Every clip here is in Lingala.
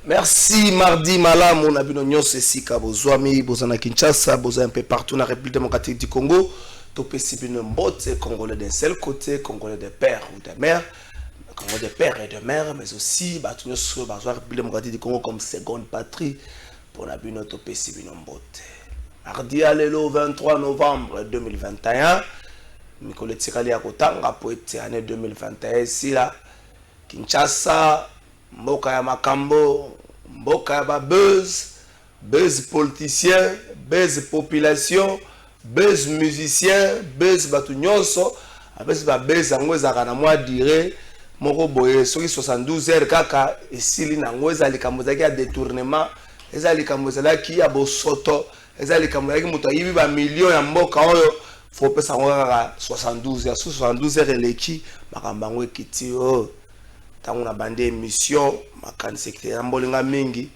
Merci, mardi malam, on a vu nos sika bozwami, bozana Kinshasa, boza un peu partout dans la République démocratique du Congo. Topé si bien mbote, Congolais d'un seul côté, Congolais de père ou de mère, Congolais de père et de mère, mais aussi, tout sur la République démocratique du Congo comme seconde patrie pour la bino topé si bien mbote. Mardi alelo 23 novembre 2021, Mikole Tikali Akotanga pour être année 2021 ici là, Kinshasa. Mboka ya makambo, mboka ya ba buzz politicien, buzz population, buzz musicien, buzz batu nyonso, buzz ba buzz yango ezaka na mwa dire moko boye soki 72 heures kaka esili nango ezali likambo ezalaki ya détournement, ezali likambo ezalaki ya bosoto, ezali likambo ezalaki moto ayibi ba million ya mboka oyo faut pesa ngo kaka 72 heures, 72 heures eleki makambo yango ekiti oyo. Tango na bande émission makanisi ya mbolinga mingi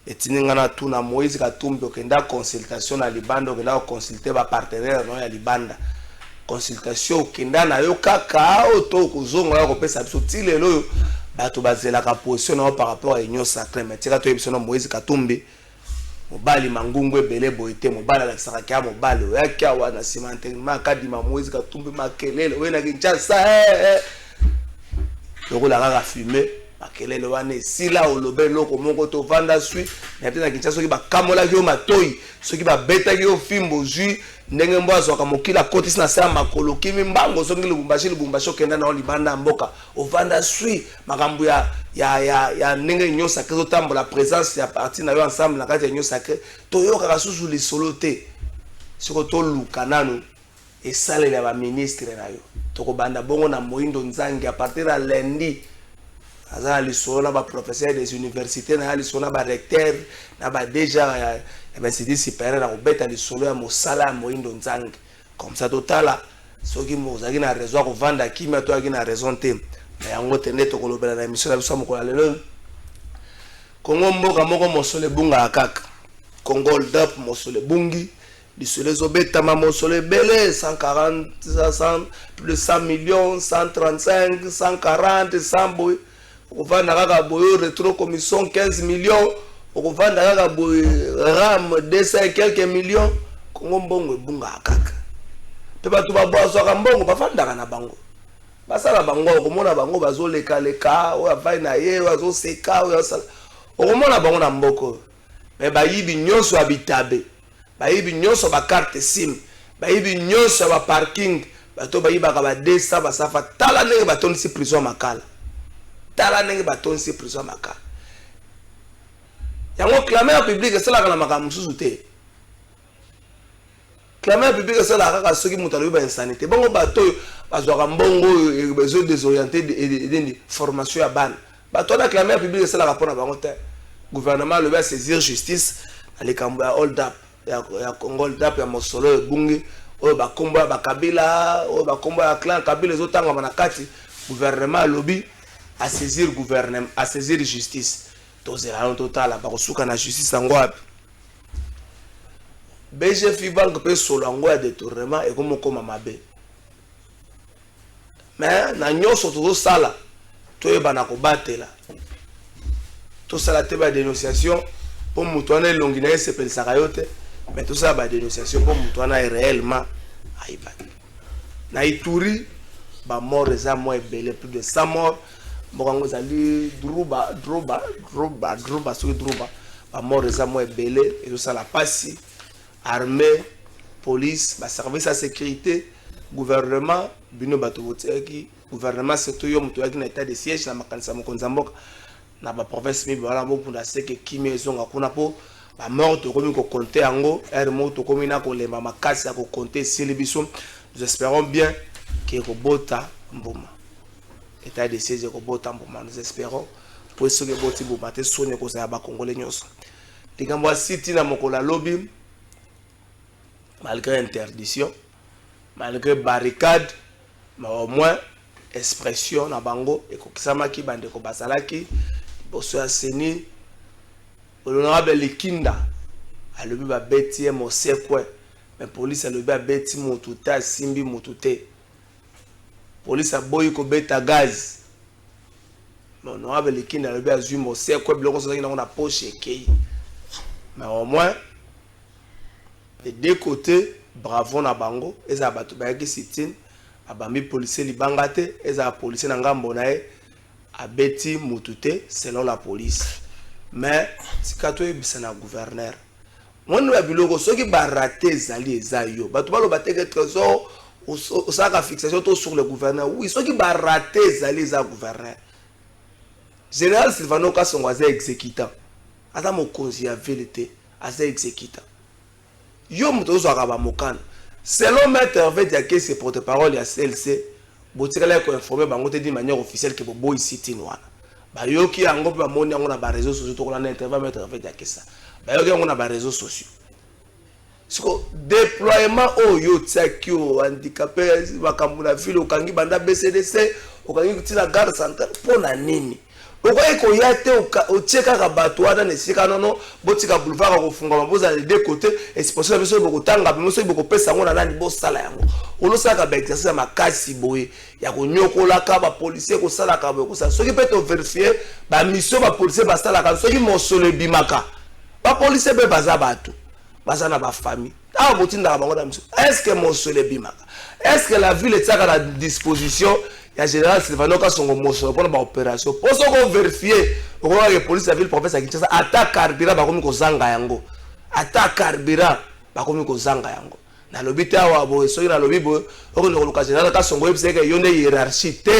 etininga na tuna Moïse Katumbi okenda consultation na libanda okenda consulter ba partenaire no ya libanda consultation okenda na yo kaka oto kozonga ya kopesa biso tilelo bato bazela ka position na par rapport à union sacrée mais tika to ebiso na Moïse Katumbi mobali mangungu ebele boite mobali la saraka mobali oyaki awa na simantema kadima Moïse Katumbi makelele we na Kinshasa loko la kaka fumer makelele wane sila olobe loko moko to vanda sui na tena Kinshasa soki ba kamola yo matoi soki ba beta yo fimbo jui ndenge mbo azwaka mokila koti na sa makolo kimi mbango soki lubumbashi okenda na libanda mboka ovanda sui makambo ya ndenge nyo sacré otambola présence ya parti na yo ensemble na kati ya nyo sacré to yo kaka susu lisolo te siko to luka nanu esalela ba ministre na yo toko banda bongo na Moindo Nzangi à partir de lundi azala lisolo na ba professeur des universités na lisolo na ba recteur na ba déjà ya institut supérieur na kobeta lisolo ya mosala ya Moindo Nzangi comme ça totala soki mozaki na raison ko vanda kimia to aki na raison te mais yango tende to kolobela na émission na biso mokola lelo Kongo mboka moko mosole bunga kaka Congo dap mosole bungi les obéta mamosole belé 140 plus de 100 millions 135 140 100 boy on va na boyo retro commission 15 millions on va na boy ram 200 quelques millions Kongo mbongo bunga kaka pe batu ba boaso ka mbongo ba fandaka na bango basala bango komona bango bazoleka leka o avai na ye wazo seka o yasala komona bango na mboko mais ba yibi nyonso habitabe bayibi nyonso ba carte sim bayibi nyonso ba parking bato bayibaka ba 200 basafa tala ndenge batonisi prison makala tala ndenge batonisi prison makala yango clamer public esalaka na makambo susu te clamer public esalaka kaka soki moto alobi ba insanité bongo bato bazwaka mbongo besoin désorienté de formation ya bana bato na clamer public esalaka mpona bango te gouvernement alobi a saisir justice na likambo ya hold up ya Congo dap ya mosolo ebungi oyo bakombo ya bakabila oyo bakombo ya clan kabila ezotangama na kati gouvernement alobi a saisir gouvernement a saisir justice tozela totala bakosuka na justice yango wapi BG Fibank mpe solo yango ya détournement ekomokoma mabe mais na nyonso tozosala toyebana kobatela tosala te ba dénonciation po moto wana elongi na ye sepelisaka yo te mais tout ça ba dénonciation pour mutwana réellement aïba na Ituri ba mort eza moins belé plus de 100 morts bokango zali druba sur druba ba mort eza moins belé et tout ça la passe armée police ba service à sécurité gouvernement bino bato boteki gouvernement surtout yo muto yaki na état de siège na makanisa mokonza mboka na ba province mi bala bo punda seke kimi ezonga kuna po ba mort to komi ko compter yango er mort to komi na ko lemba makasi ya ko compter silibiso nous espérons bien que robota mboma état de siège robota mboma nous espérons pour ce que boti mboma te sonye ko sa ba congolais nyonso likambo city na mokola lobby malgré interdiction malgré barricade mais au moins expression na bango ekokisama ki bande ko basalaki boso ya seni l'honorable Likinda alobi ba beti mosekwe mais police alobi ba beti motuta simbi motute police aboyi ko beta gaz mais honorable Lekini a levé à Zumo, c'est quoi, bloquons ça dans la poche et mais au moins, les deux côtés, bravo na bango, et ça battu bayaki sitin, abami policier libangate, et ça policier n'angambo nae, abeti mutute selon la police. Mais si kato c'est na gouverneur. Moi nous abiloko ceux qui baraté zali ezayo, batu balo bateke trésor, au saka fixation tout sur le gouverneur. Oui, ceux qui baraté zali za gouverneur. Général Silvano Kasongwaze exécutant. Ata mokonzi ya vérité, asa exécutant. Yo mutozo akaba mokana. Selon maître Hervé Diaké, ses porte-parole ya CLC, botikala ko informer bango te d'une manière officielle que bobo ici tinwana. Ba yo ki yango ba moni yango na ba réseaux sociaux to kolana interview maître Hervé Diaké ça. Ba yo ki yango na ba réseaux sociaux. Siko déploiement oyo tsaki o handicapé bakambula ville okangi banda BCDC okangi tina gare centrale pona nini. Okoye ko yate o tcheka ka bato wana nesika nono botika boulevard ko funga maboza les deux côtés et c'est possible que boko tanga biso boko pesa ngona nani bo sala yango. Olosa ka ba exercice makasi boye ya ko nyokola ka ba policier ko sala ka ko sa soki peut vérifier ba mission ba policier ba sala ka soki mosolo bimaka. Ba policier be baza bato. Baza na ba famille. Ah botinda ka bango na mission. Est-ce que mosolo bimaka? Est-ce que la ville est à la disposition? Il y a général Silvano Kasongo Mosso pour l'opération. Pour ce qu'on vérifie, on voit que la police de la ville professeur Kinshasa attaque carburant bakomi ko zanga yango. Attaque carburant bakomi ko zanga yango. Na lobita wa bo so na lobi bo on le loka général Kasongo yebise que yonde hiérarchie te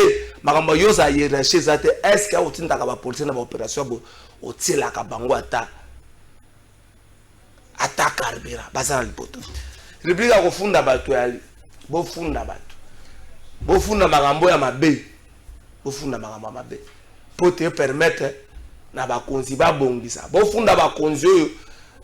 makambo yoza hiérarchie zate est-ce que otinda ka ba police na ba opération bo otila ka bango attaque carburant bazana lipoto. République ko funda bato yali. Bo funda bato. Bofunda magambo ya mabe. Bofunda magambo ya mabe. Pour te permettre na bakonzi ba bongisa. Bofunda bakonzi oyo.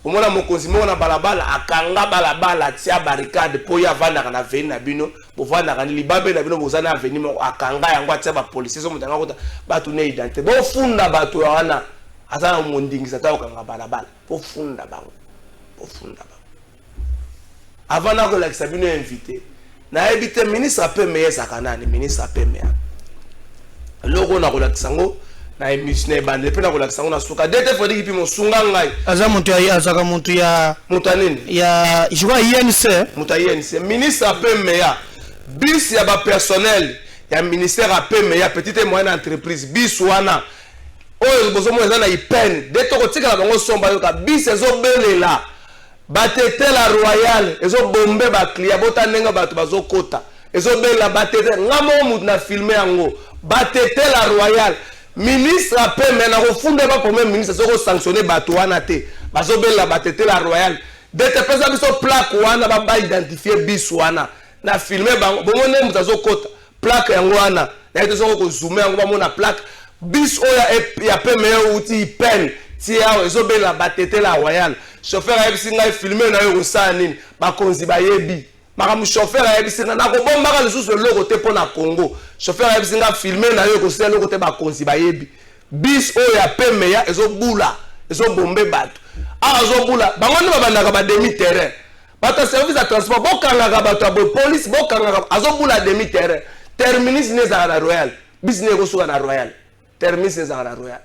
Omona mokonzi mo na balabala akanga balabala tia barricade po ya vanda na veni na bino. Bo vanda na libabe na bino bozana veni mo akanga yango atia ba police so mutanga kota batu ne identité. Bofunda bato wana azana mondingisa ta okanga balabala. Bofunda bango. Bofunda bango. Avant na ko la kisabino invité. Na ebite ministre ape meya sakanani ministre ape meya loko na kolaksango na émission bande pe na kolaksango na suka dete fodi kipi mo sunga ngai aza muntu ya azaka muntu ya mutanini ya jwa INC mutayeni ministre ape meya bis ya ba personnel ya ministère ape meya petite et moyenne entreprise bis wana oyo bozomo eza na ipen dete ko tika bango somba yo ka bis ezo belela batete la royale ezo bombe ba client bota nenga bato bazo kota ezo bela batete ngamo mutu na filmer yango batete la royale ministre ape mena ko funda ba premier ministre soko sanctionner bato wana te bazo bela batete la royale dete pesa biso plaque wana ba identifier bis wana na filmer bango bomone mutu azo kota plaque yango wana na ete soko ko zoomer yango ba mona plaque bis oya ya pe meyo uti pen tia ezo bela batete la royale chauffeur a ebisi ngai filmer na yo kosala nini bakonzi bayebi makamu chauffeur a ebisi na kobombaka lisusu eloko te mpo na Congo chauffeur a ebisi ngai filmer na yo kosala eloko te bakonzi bayebi bis oyo ya pemeya ezobula ezobombe bato azobula bango nde babandaka ba demi terrain bato service ya transport bokangaka bato ya police bokangaka azobula demi terrain terminus nezaka na royal bis ne ekosuka na royal terminus nezaka na royal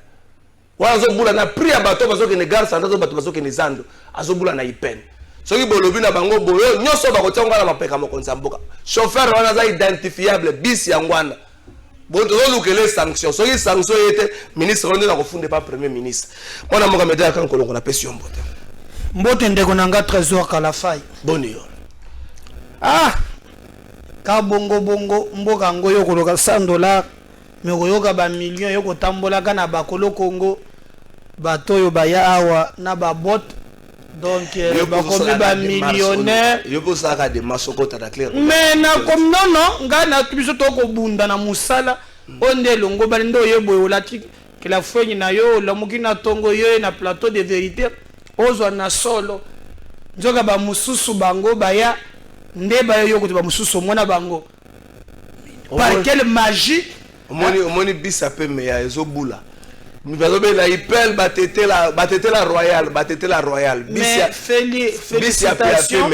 wazobula na prix ya bato bazoke ne gare centrale bato bazoke ne zando azobula na ipen soki bolobi na bango boyo nyoso bakotia ngala mapeka mokonza mboka chauffeur wana za identifiable bis ya ngwana bon tozolukele sanction soki sanction yete ministre onde na kofunde pas premier ministre mwana moka medela kan kolongo na pesi mbote mbote ndeko nanga trésor Kalafai boni yo ka bongo mboka ngo yo koloka $100 me koyoka ba million yo kotambola kana bakolo Congo bato yo baya awa na ba bot donc bakomi ba millionnaire yo ko saka de masokota da clair mais na comme non ngana biso to ko bunda na musala onde longo ba ndo yebo olati que la fenyi na yo la mukina tongo yo na plateau de vérité ozwa na solo nzoka ba mususu bango baya nde ba yo ko ba mususu mona bango par quelle magie omoni bis ape meya ezobula mibazobe la ipel batete la royale mais félicitations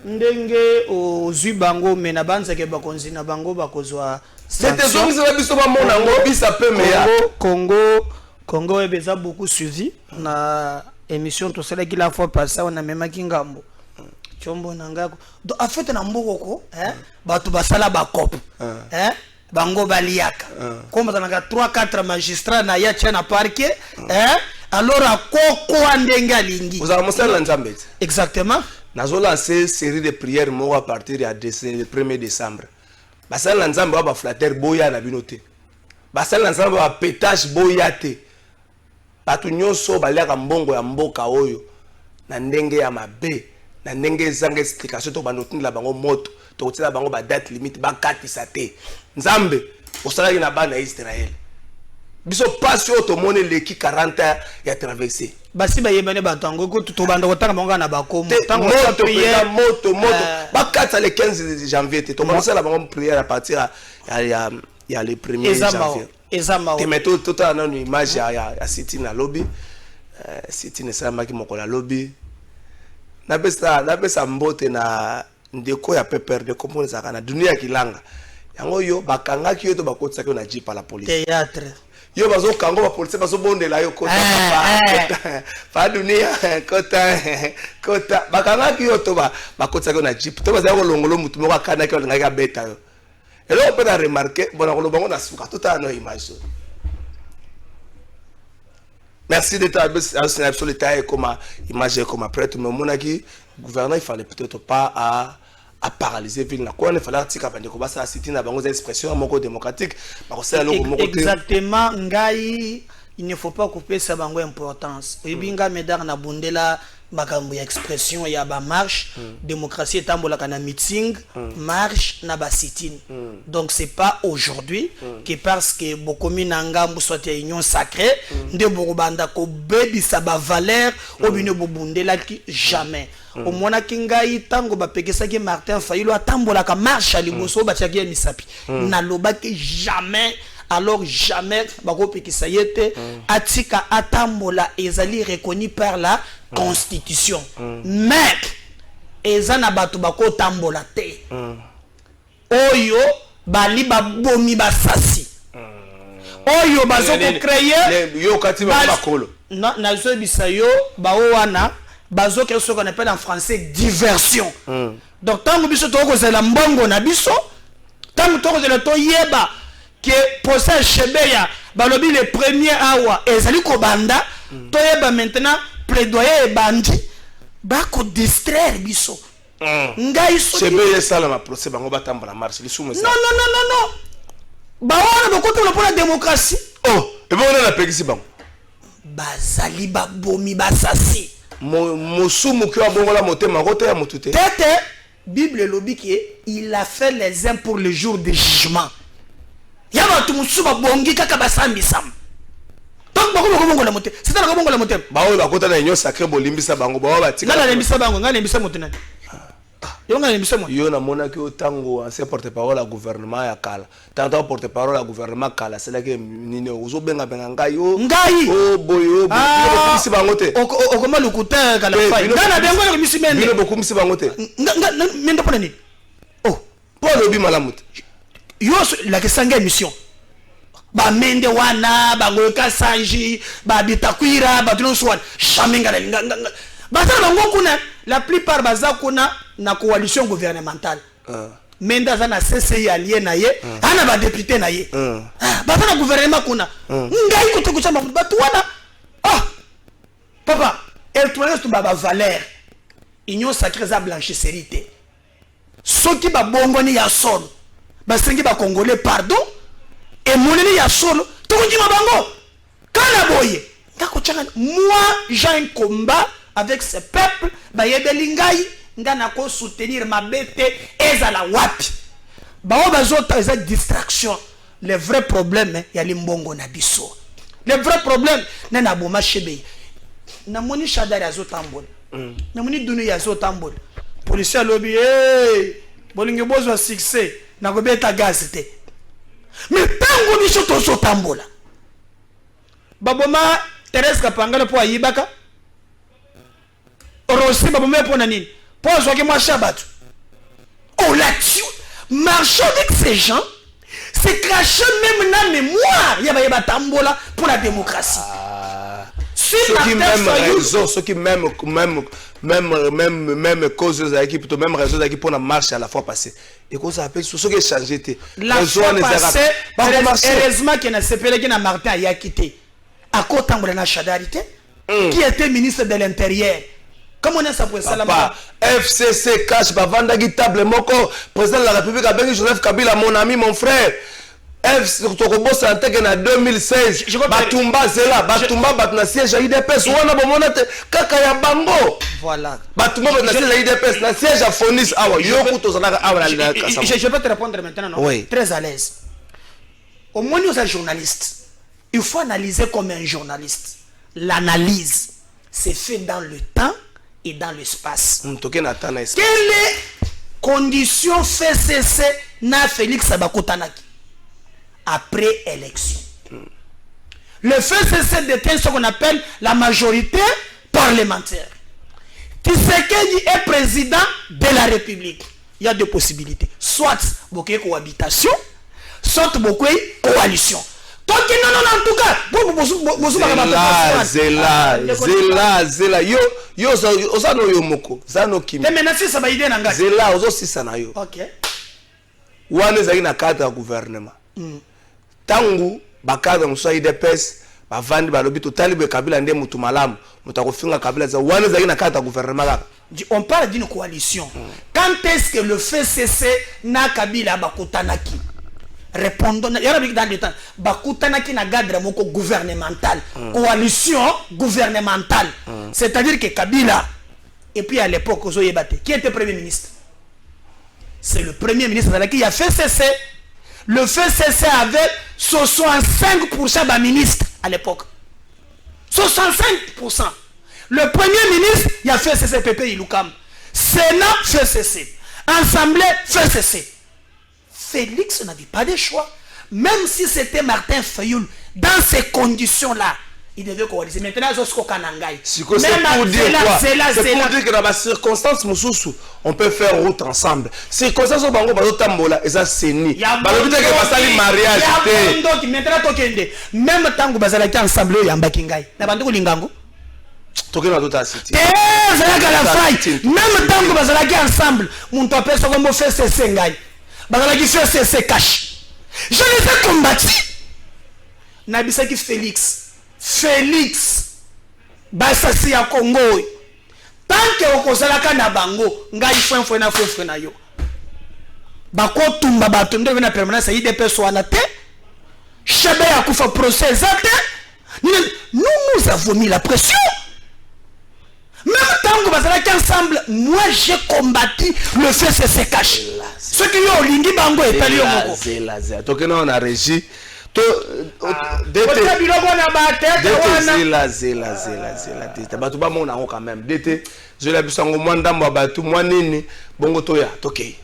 ndenge ozwi bango mena banza ke bakonzi na bango bakozwa c'était zongi ça biso ba mona ngo bisa pe meya Congo est déjà beaucoup suivi na émission tout cela qui la fois passée on a même kingambo chombo nangako donc en fait na mboko hein batu basala ba cop hein bango baliaka comme dans 3-4 magistrats na ya tchana parquet hein alors à koko andenga lingi vous avez montré l'ensemble exactement nazo lancer série de prières mo à partir du 1er décembre basala l'ensemble ba flatter boya na binote basala l'ensemble ba pétage boyate batu nyonso baliaka mbongo ya mboka oyo na ndenge ya mabe na ndenge ezanga explication to banotindela bango moto to kotela bango ba date limite ba katisa te nzambe osalaki na bana ya Israël biso passe oto mone leki 40 ya traversé basi bayebane batango ko to banda kotanga bango na bakomo tango moto ba katisa le 15 janvier te to commencer la bango prière à partir ya le 1er janvier ezama te meto tota na image ya City na lobby City ne sala maki mokola lobby na besa mbote na ndeko ya pepper de komone saka na dunia kilanga yango yo bakangaki yo to bakotisa ko na jeep à la police théâtre yo bazo kango ba police bazo bondela yo kota pa dunia kota bakangaki yo to bakotisa ko na jeep to baza ko longolo mutu moko akana ki ngaka beta yo elo pe na remarquer bona ko lobango na suka tota no image. Merci d'être absolument comme image comme après tout le monde qui gouvernement il fallait peut-être pas à paralyser ville na quoi il fallait tika bande ko basa cité na bango expression moko démocratique ba ça loko moko exactement ngai il ne faut pas couper ça bango importance ebinga medar na bundela makambo ya expression ya ba marche démocratie etambola kana meeting marche na ba sit-in donc c'est pas aujourd'hui que parce que bokomi na ngambu soit ya union sacrée nde bokobanda ko bebisa ba valeur obino bobundela ki jamais au mona kingai tango ba pekesa ki Martin Fayulu atambola ka marche ali boso ba tiaki misapi na loba que jamais alors jamais bako pekisa yete atika atambola ezali reconnu par la constitution mais ezana batu bako tambola te oyo bali babomi basasi oyo bazo ko créer yo kati ba kolo na zo bisayo ba wana bazo ke so qu'on appelle en français diversion donc tango biso to ko zela mbongo na biso tango to ko zela to yeba que procès Chebeya balobi le premier awa ezali ko banda to yeba maintenant plaidoyer e bandi ba ko distraire biso ngai so Chebeya sala ma procès bango batambola marche lisumu ça non ba wana ko to pour la démocratie et bon on a pekisi bango bazali ba bomi basasi mosumu ki abongola motema kote ya motute tete Bible lobi ki il a fait les uns pour le jour du jugement yaba tu musuba bongi kaka basambi sam donc bako bongo la moté c'est la bongo la moté ba o ba kota na union sacrée bolimbisa bango ba ba tika ngala limbisa bango ngala limbisa motena yo ngala limbisa mo yo na mona ki otango ancien porte-parole à gouvernement ya kala tanto porte-parole à gouvernement kala c'est là que nini ozo benga ngai o boyo bokisi bango te o koma lukuta kala fai ngala bengo le misi mende bino bokumisi bango te mendo pona nini pour lobi malamu yo la kesanga émission ba mende wana bango kasanji ba bitakwira ba tuno swan jamais ngala bata bango kuna la plupart baza kuna na coalition gouvernementale menda za na CCI allié na ye ana ba député na ye bata na gouvernement kuna ngai ko to kuchamba batu wana papa el tourne to ba valeur union sacrée za blanchisserie te soki ba bongoni ya solo basengi ba congolais pardon et moneni ya solo to kujima bango kana boye ngako changa moi j'ai un combat avec ce peuple ba yebeli ngai ngana ko soutenir ma bête ezala wapi ba bazota eza distraction le vrai problème ya limbongo na biso le vrai problème na boma chebe na moni shadari azotambola na moni dunu ya azotambola policier lobby bolingi bozwa succès na kobeta gaz te mais tango biso tozo tambola baboma Thérèse Kapangala po ayibaka Rossi baboma po na nini po azwaki mwa shabatu la tu marche avec ces gens c'est cracher même dans la mémoire. Il y a Tambola pour la démocratie. Ceux qui même raison, ceux qui même cause qui plutôt même raison qui pour la marche à la fois passée. Et qu'on s'appelle ceux qui changé la fois passée. Heureusement qu'il y a un CPL qui n'a Martin à quitté. À quoi Tambola na Chadarité qui était ministre de l'Intérieur. Comment on a ça pour ça là-bas? FCC cash bavanda table moko président de la République a béni Joseph Kabila mon ami mon frère. FC Tokobo Santé en 2016. Batumba Zela, Batumba Batna siège à IDPS. Wana bomona te kaka ya bango. Voilà. Batumba Batna siège à IDPS, na siège à Fonis awa. Yoku tozana awa na kasa. Je peux te répondre maintenant non? Oui. Très à l'aise. Au moins nous sommes journalistes. Il faut analyser comme un journaliste. L'analyse c'est fait dans le temps et dans l'espace. Quelle est condition fait cesser na Félix Sabakotanaki après élection? Le fait cesser d'éteindre ce qu'on appelle la majorité parlementaire. Tshisekedi est président de la République. Il y a deux possibilités. Soit beaucoup cohabitation, soit beaucoup coalition. Donc non, en tout cas, Zela, yo, osano yo moko, zano kimi. Mais maintenant, ça va aider n'anga. Zela, ozo si sana yo. Ok. Wane zaki na cadre gouvernement. Tangu, bakadre mswa IDPS, bavandi balobi totali be Kabila nde mutu malamu, mutakofinga Kabila za wane zaki na cadre gouvernement là. On parle d'une coalition. Quand est-ce que le fait cesser na Kabila bakotanaki? Répondons, il y a dans le temps, Bakutanaki na cadre moko gouvernemental, coalition gouvernementale. C'est-à-dire que Kabila, et puis à l'époque, qui était Premier ministre? C'est le Premier ministre qui a fait cesser. Le fait cesser avec 65% de ministres à l'époque. 65%. Le Premier ministre, il a fait cesser Pépé Iloukam. Sénat fait cesser. Assemblée fait cesser. Félix n'avait pas de choix. Même si c'était Martin Fayoul, dans ces conditions-là, il devait coaliser. Maintenant, c'est pour dire quoi? C'est pour dire que dans les circonstances, on peut faire route ensemble. Circonstances, on peut tambola et ça c'est ni. Mariage. Même tant que vous avez ensemble, il y a un bakingai. Lingango. Même tant que vous avez ensemble, mon top est comme vous faites ces sengai. Bazalaki fait ses cash. Je les ai combattus. Nabisaki Félix basasi ya Congo. Tant que okozalaka na bango, ngai fwe na yo. Bako tumba bato ndo na permanence IDPS wana te. Chebe ya kufa procès zate. Nous avons mis la pression. Même tant que bazalaki ensemble, moi j'ai combattu le fait se cache. Ce qui ont lingi bango et pali yomoko. Zela. Donc on a régi. Zela. Batu ba mona quand même. Dete, je l'ai vu sango mwanda mwa batu mwa nini bongo toya tokei.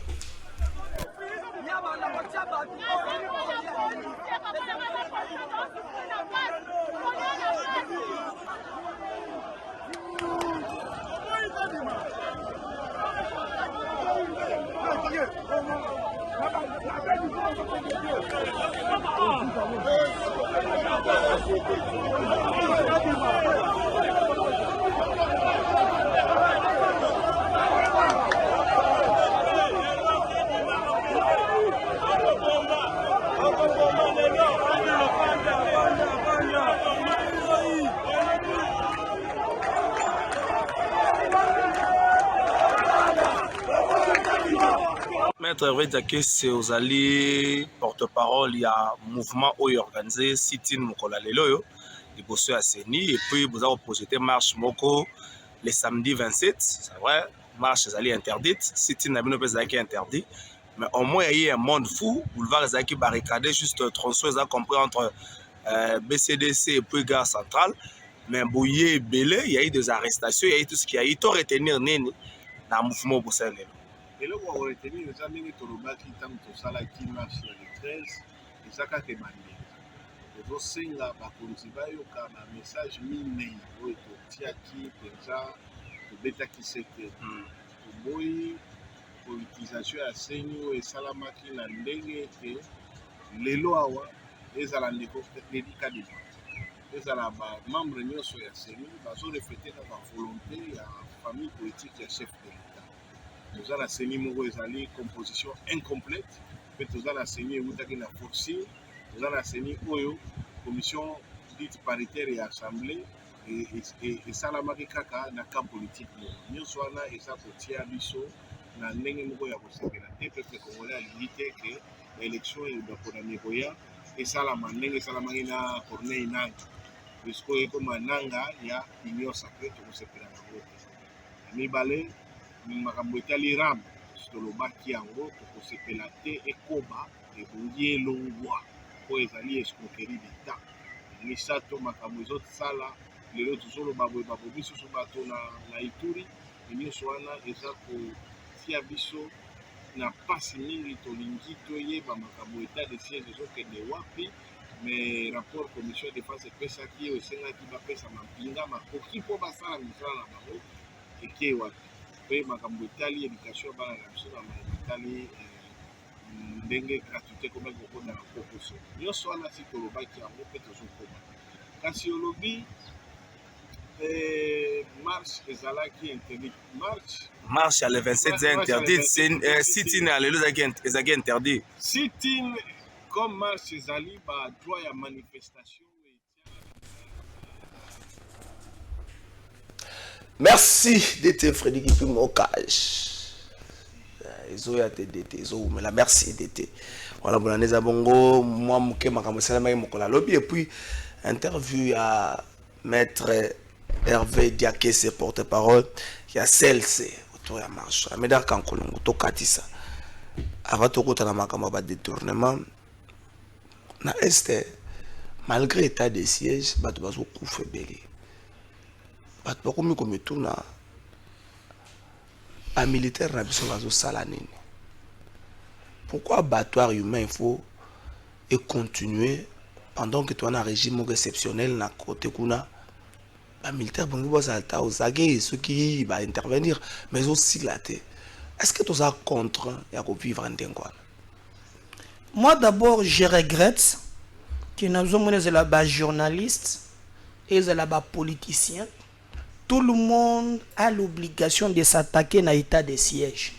Maître Hervé Diaké, c'est aux alliés porte-parole, il y a un mouvement organisé, sit-in Mokola Leloyo, de bosser à Seni, et puis vous avez projeté marche Moko le samedi 27, c'est vrai, marche les alliés interdites, sit-in n'a pas interdit, mais au moins il y a un monde fou, boulevard les alliés barricadés, juste tronçon, ils ont compris entre BCDC et puis Gare Centrale, mais Bouillé et Belé, il y a eu des arrestations, il y a eu tout ce qu'il y a eu, il faut retenir Néni dans le mouvement pour ça. Et là, on va retenir les amis de Torobaki, tant que ça la qui marche sur le 13, et ça a été manié. Les océans, par contre, il y a un message miné, où il y a qui, déjà, le bêta qui s'est fait. Pour moi, politisation à Seigneur et Salamaki, la ligne était, lelo awa ezala ndeko Ledi Kadima ezala membre nyonso ya CENI bazoreflete kaka volonté ya famille politique ya chef de l'État. Toza na CENI moko ezali composition incomplète mpe toza na CENI eutaki na forcing, toza na CENI oyo commission dite paritaire ya assemblée esalamaki kaka na camp politique moko nyonso wana eza kotia biso na ndenge moko ya kosepela te peuple congolais alingi te ke baélection ebakona koya esalama ndenge esalamaki na Corneille Nangaa puisque ekoma nanga ya union sacrée tokosepela nango te. Mibale makambo etali ram tolobaki yango tokosepela te ekoba ebongi elongwa po ezali escroquerie d'État. Misato makambo ezosala lelo tozoloba boye babobi susu bato na Ituri nyonso wana eza kotia biso na pasi mingi tolingi toyeba makambo état de siège ezokende wapi mais rapport commission de défense epesaki oyo esengaki bapesa mampinga makoki mpo basala misala na bango eke wapi mpe makambo etali éducation bana na biso na etali ndenge gratuité komaki kokonda na kokoso nyonso wana si tolobaki yango mpe tozokoma kasi olobi marche ezalaki interdit marche ya le 27 est interdite sit-in ya lelo ezalaki interdit sit-in comme marche ezali badroit ya manifestation. Merci DT Frédéric Kipim Okage. Ezoya DT ezomela merci DT. Voilà bon aneza bongo moi muke makambo salama mokola lobi et puis interview à maître Hervé Diakese porte-parole ya CLC autour ya marche. Ameda kankolongo to katisa. Avant to kota na makambo ba détournement na este malgré état de siège bato bazo kufa belé. Bato bakomi komi tuna un militaire na biso bazo sala nini. Pourquoi abattoir humain il faut et continuer pendant que tu as un régime exceptionnel na côté kuna un militaire bongo bazalta osage ceux qui va intervenir mais aussi là est-ce que tu as contre ya ko vivre en dengwana? Moi d'abord je regrette que nous sommes là journalistes et là politiciens. Tout le monde a l'obligation de s'attaquer à l'état de siège.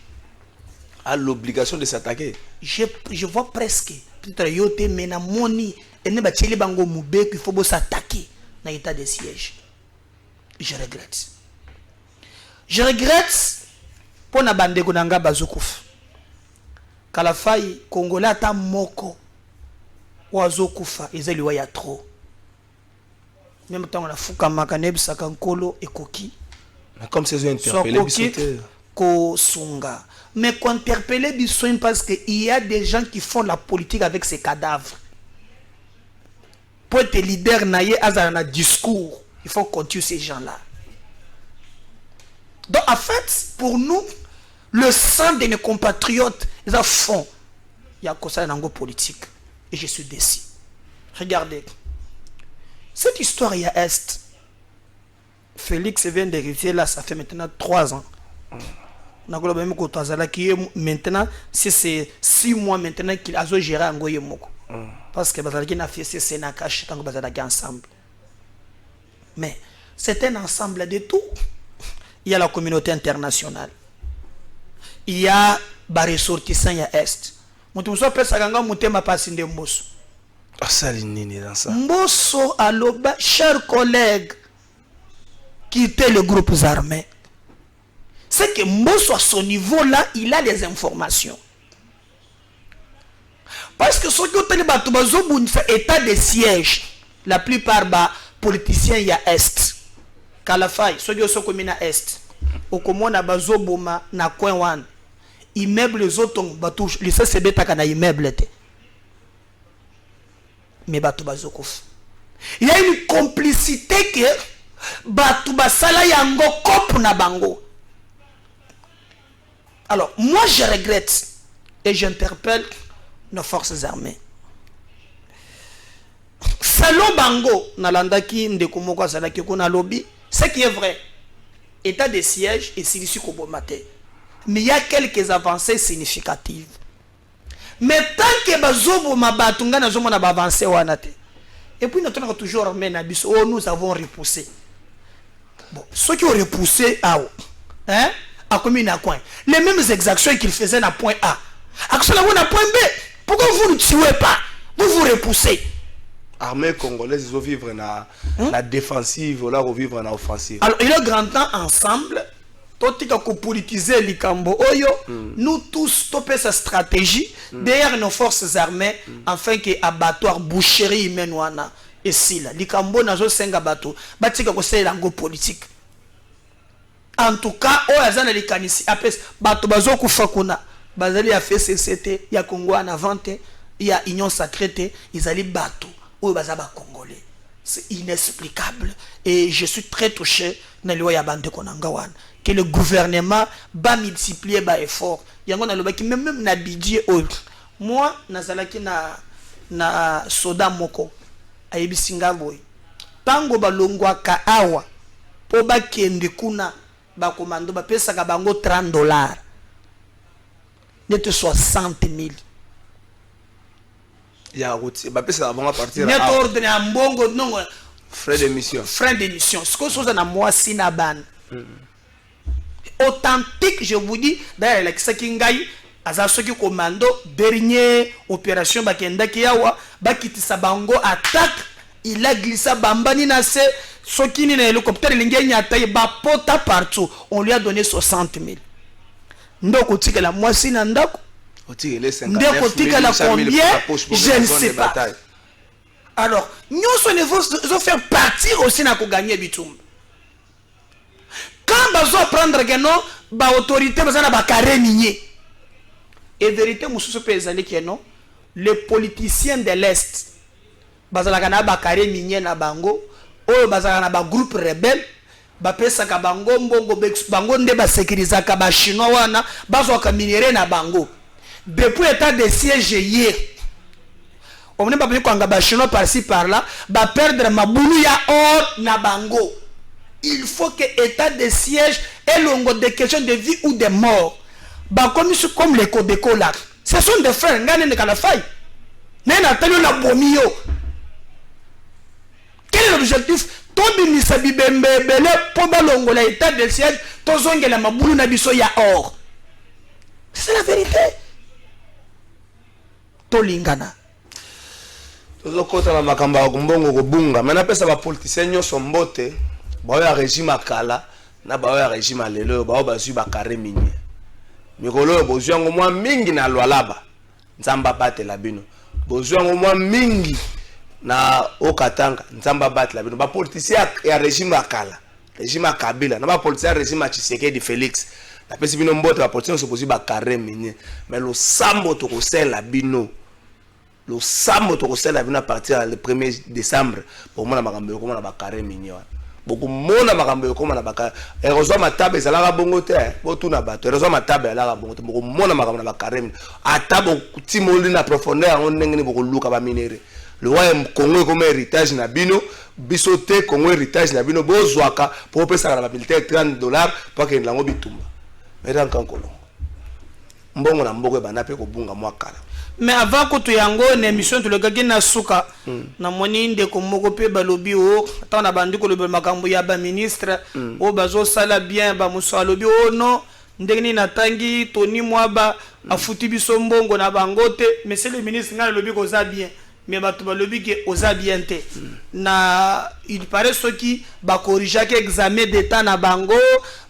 A l'obligation de s'attaquer. Je vois presque peut-être yote mena moni et ne bateli bango mube qu'il faut s'attaquer à l'état de siège. Je regrette. Je regrette pour na bande konanga bazokuf. Kalafai Congolais ata moko wazokufa ezeli wa ya trop. Même temps on a fouka makaneb sakankolo ekoki. Mais comme ces interpellés bisoté ko sunga. Mais qu'on interpellé bisoin parce que il y a des gens qui font la politique avec ces cadavres. Pour être leader naïe azana discours, il faut qu'on tue ces gens-là. Donc en fait, pour nous, le sang de nos compatriotes, ils ont fond. Il y a quoi ça dans la politique. Et je suis déçu. Regardez. Cette histoire, il y a Est. Félix vient d'hériter là, ça fait maintenant 3 ans. Maintenant, c'est 6 mois maintenant qu'il a géré en Goyemoko. Parce que Bazalaki a fait ses Sénakash quand Bazalaki ensemble. Mais c'est un ensemble de tout. Il y a la communauté internationale. Il y a les ressortissants, il y a Est. Mbosso Aloba, chers collègues, quittez le groupe armé. C'est que Mbosso à son niveau là, il a les informations. Parce que ce qui est état de siège, la plupart des politiciens il y a Est. Kalafai, ce qui est à Est. Au commun à Bazoboma, na Coin immeuble les autres, les CCB takana immeuble. Mais Batou Bazokouf. Il y a une complicité que Batou Basala Yango Kop na Bango. Alors, moi je regrette et j'interpelle nos forces armées. Salo Bango, Nalandaki, Ndekumoko, Salaki, Kuna Lobby, ce qui est vrai. État de siège et Silissu Kobomate. Mais il y a quelques avancées significatives. mais tant que bazobo mabato nga nazomona ba avancer wana te. Et puis nous avons toujours ramené à biso, oh nous avons repoussé. Bon, ceux qui ont repoussé A, hein, à combien à coin, les mêmes exactions qu'ils faisaient à point A, action à point B. Pourquoi vous ne tuez pas? Vous repoussez. Armée congolaise, ils vont vivre dans la défensive, là, ils vont vivre dans l'offensive. Alors, il est grand temps ensemble, tout politiser les Cambo Oyo, nous tous, topé sa stratégie derrière nos forces armées, afin que abattoir boucherie humaine wana et si là, les Cambo nazo senga bateau, batika ko c'est lango politique. En tout cas, o azana les kanisi apes bateau bazo kufa kuna, bazali a fait CCT, ya Congo en avant, il y a Union Sacrée, ils allaient bateau, o bazaba congolais. C'est inexplicable et je suis très touché na loi ya bande konangawan que le gouvernement va multiplier ba effort yango na loba ki même na budget oyo moi nazalaki na soda moko ayebisinga boy tango balongwa ka awa po bakende kuna ba komando ba pesa ka bango $30 net 60,000 ya route ba pesa avant partir net ordre ya mbongo non frais d'émission ce que chose na moi sinaban authentique, je vous dis, d'ailleurs, Alexa Kingai, Azasoki Commando, dernière opération Bakenda Kiawa, Bakitisa Bango attaque, il a glissé Bambani Nase, Sokini na hélicoptère, il a taillé Bapota partout, on lui a donné 60,000. Ndoko tika la moisi nandako, Ndoko tika la combien, je ne sais pas. Alors, nous devons faire partir aussi na ko gagner bitum. Quand bazo prendre que non, ba autorité bazana ba carré minier. Et vérité mususu pe ezali que non, les politiciens de l'Est bazala kana ba carré minier na bango, oyo bazala na ba groupe rebelle, ba pesa ka bango mbongo bango nde ba sécuriser ka ba chinois wana, bazo ka minéré na bango. Depuis état de siège hier. On ne peut pas kwanga ba chinois par-ci par-là, ba perdre mabulu ya or na bango. Il faut que l'état de siège ait l'ongo des questions de vie ou de mort. Bah, comme les Codeco là. Ce sont des frères. Quel est l'objectif? L'état de siège, c'est la vérité. Tolingana. Tozokota na makamba kumbongo kubunga. Maintenant pesa ba politiciens nyonso mbote. Ba régime akala na ba régime lelo ba bazui ba carré minier. Mikolo bozwango mwa mingi na lwalaba. Nzamba batela bino. Bozwango mwa mingi na okatanga nzamba batela bino. Ba politiciens ya régime akala. Régime akabila na ba politiciens régime Tshisekedi Félix. Na pesi bino mbote ba politiciens se poser ba carré minier. Mais le sambo to kosela bino. Le sambo to kosela bino à partir le 1er décembre pour moi na makambo ko na ba carré minier. Beaucoup mona makambo ko na ba carré. Heureusement matabe ezalaka bongo te. Botuna bato. Heureusement matabe ezalaka bongo te. Beaucoup mona makambo na ba carré minier. Ata bo timoli na profondeur on ndenge ni boko luka ba minéré. Le royaume Congo comme héritage na bino, bisote Congo héritage na bino bozwaka pour pesa na ba militaire $30 pour que ndango bitumba. Mais dans kankolo. Mbongo na mboko ba na pe ko bunga mwa kala. Mais avant que tu yango une émission tu le gagner na suka na moni ndeko moko pe balobi o tant na bandi ko le makambo ya ba ministre o bazo sala bien ba muso lobi o non ndenge na tangi Tony Mwaba afuti biso mbongo na bangote monsieur le ministre ngala lobi ko za bien mais batu balobi ke oza bien te na il paraît ceux qui ba corriger que examen d'état na bango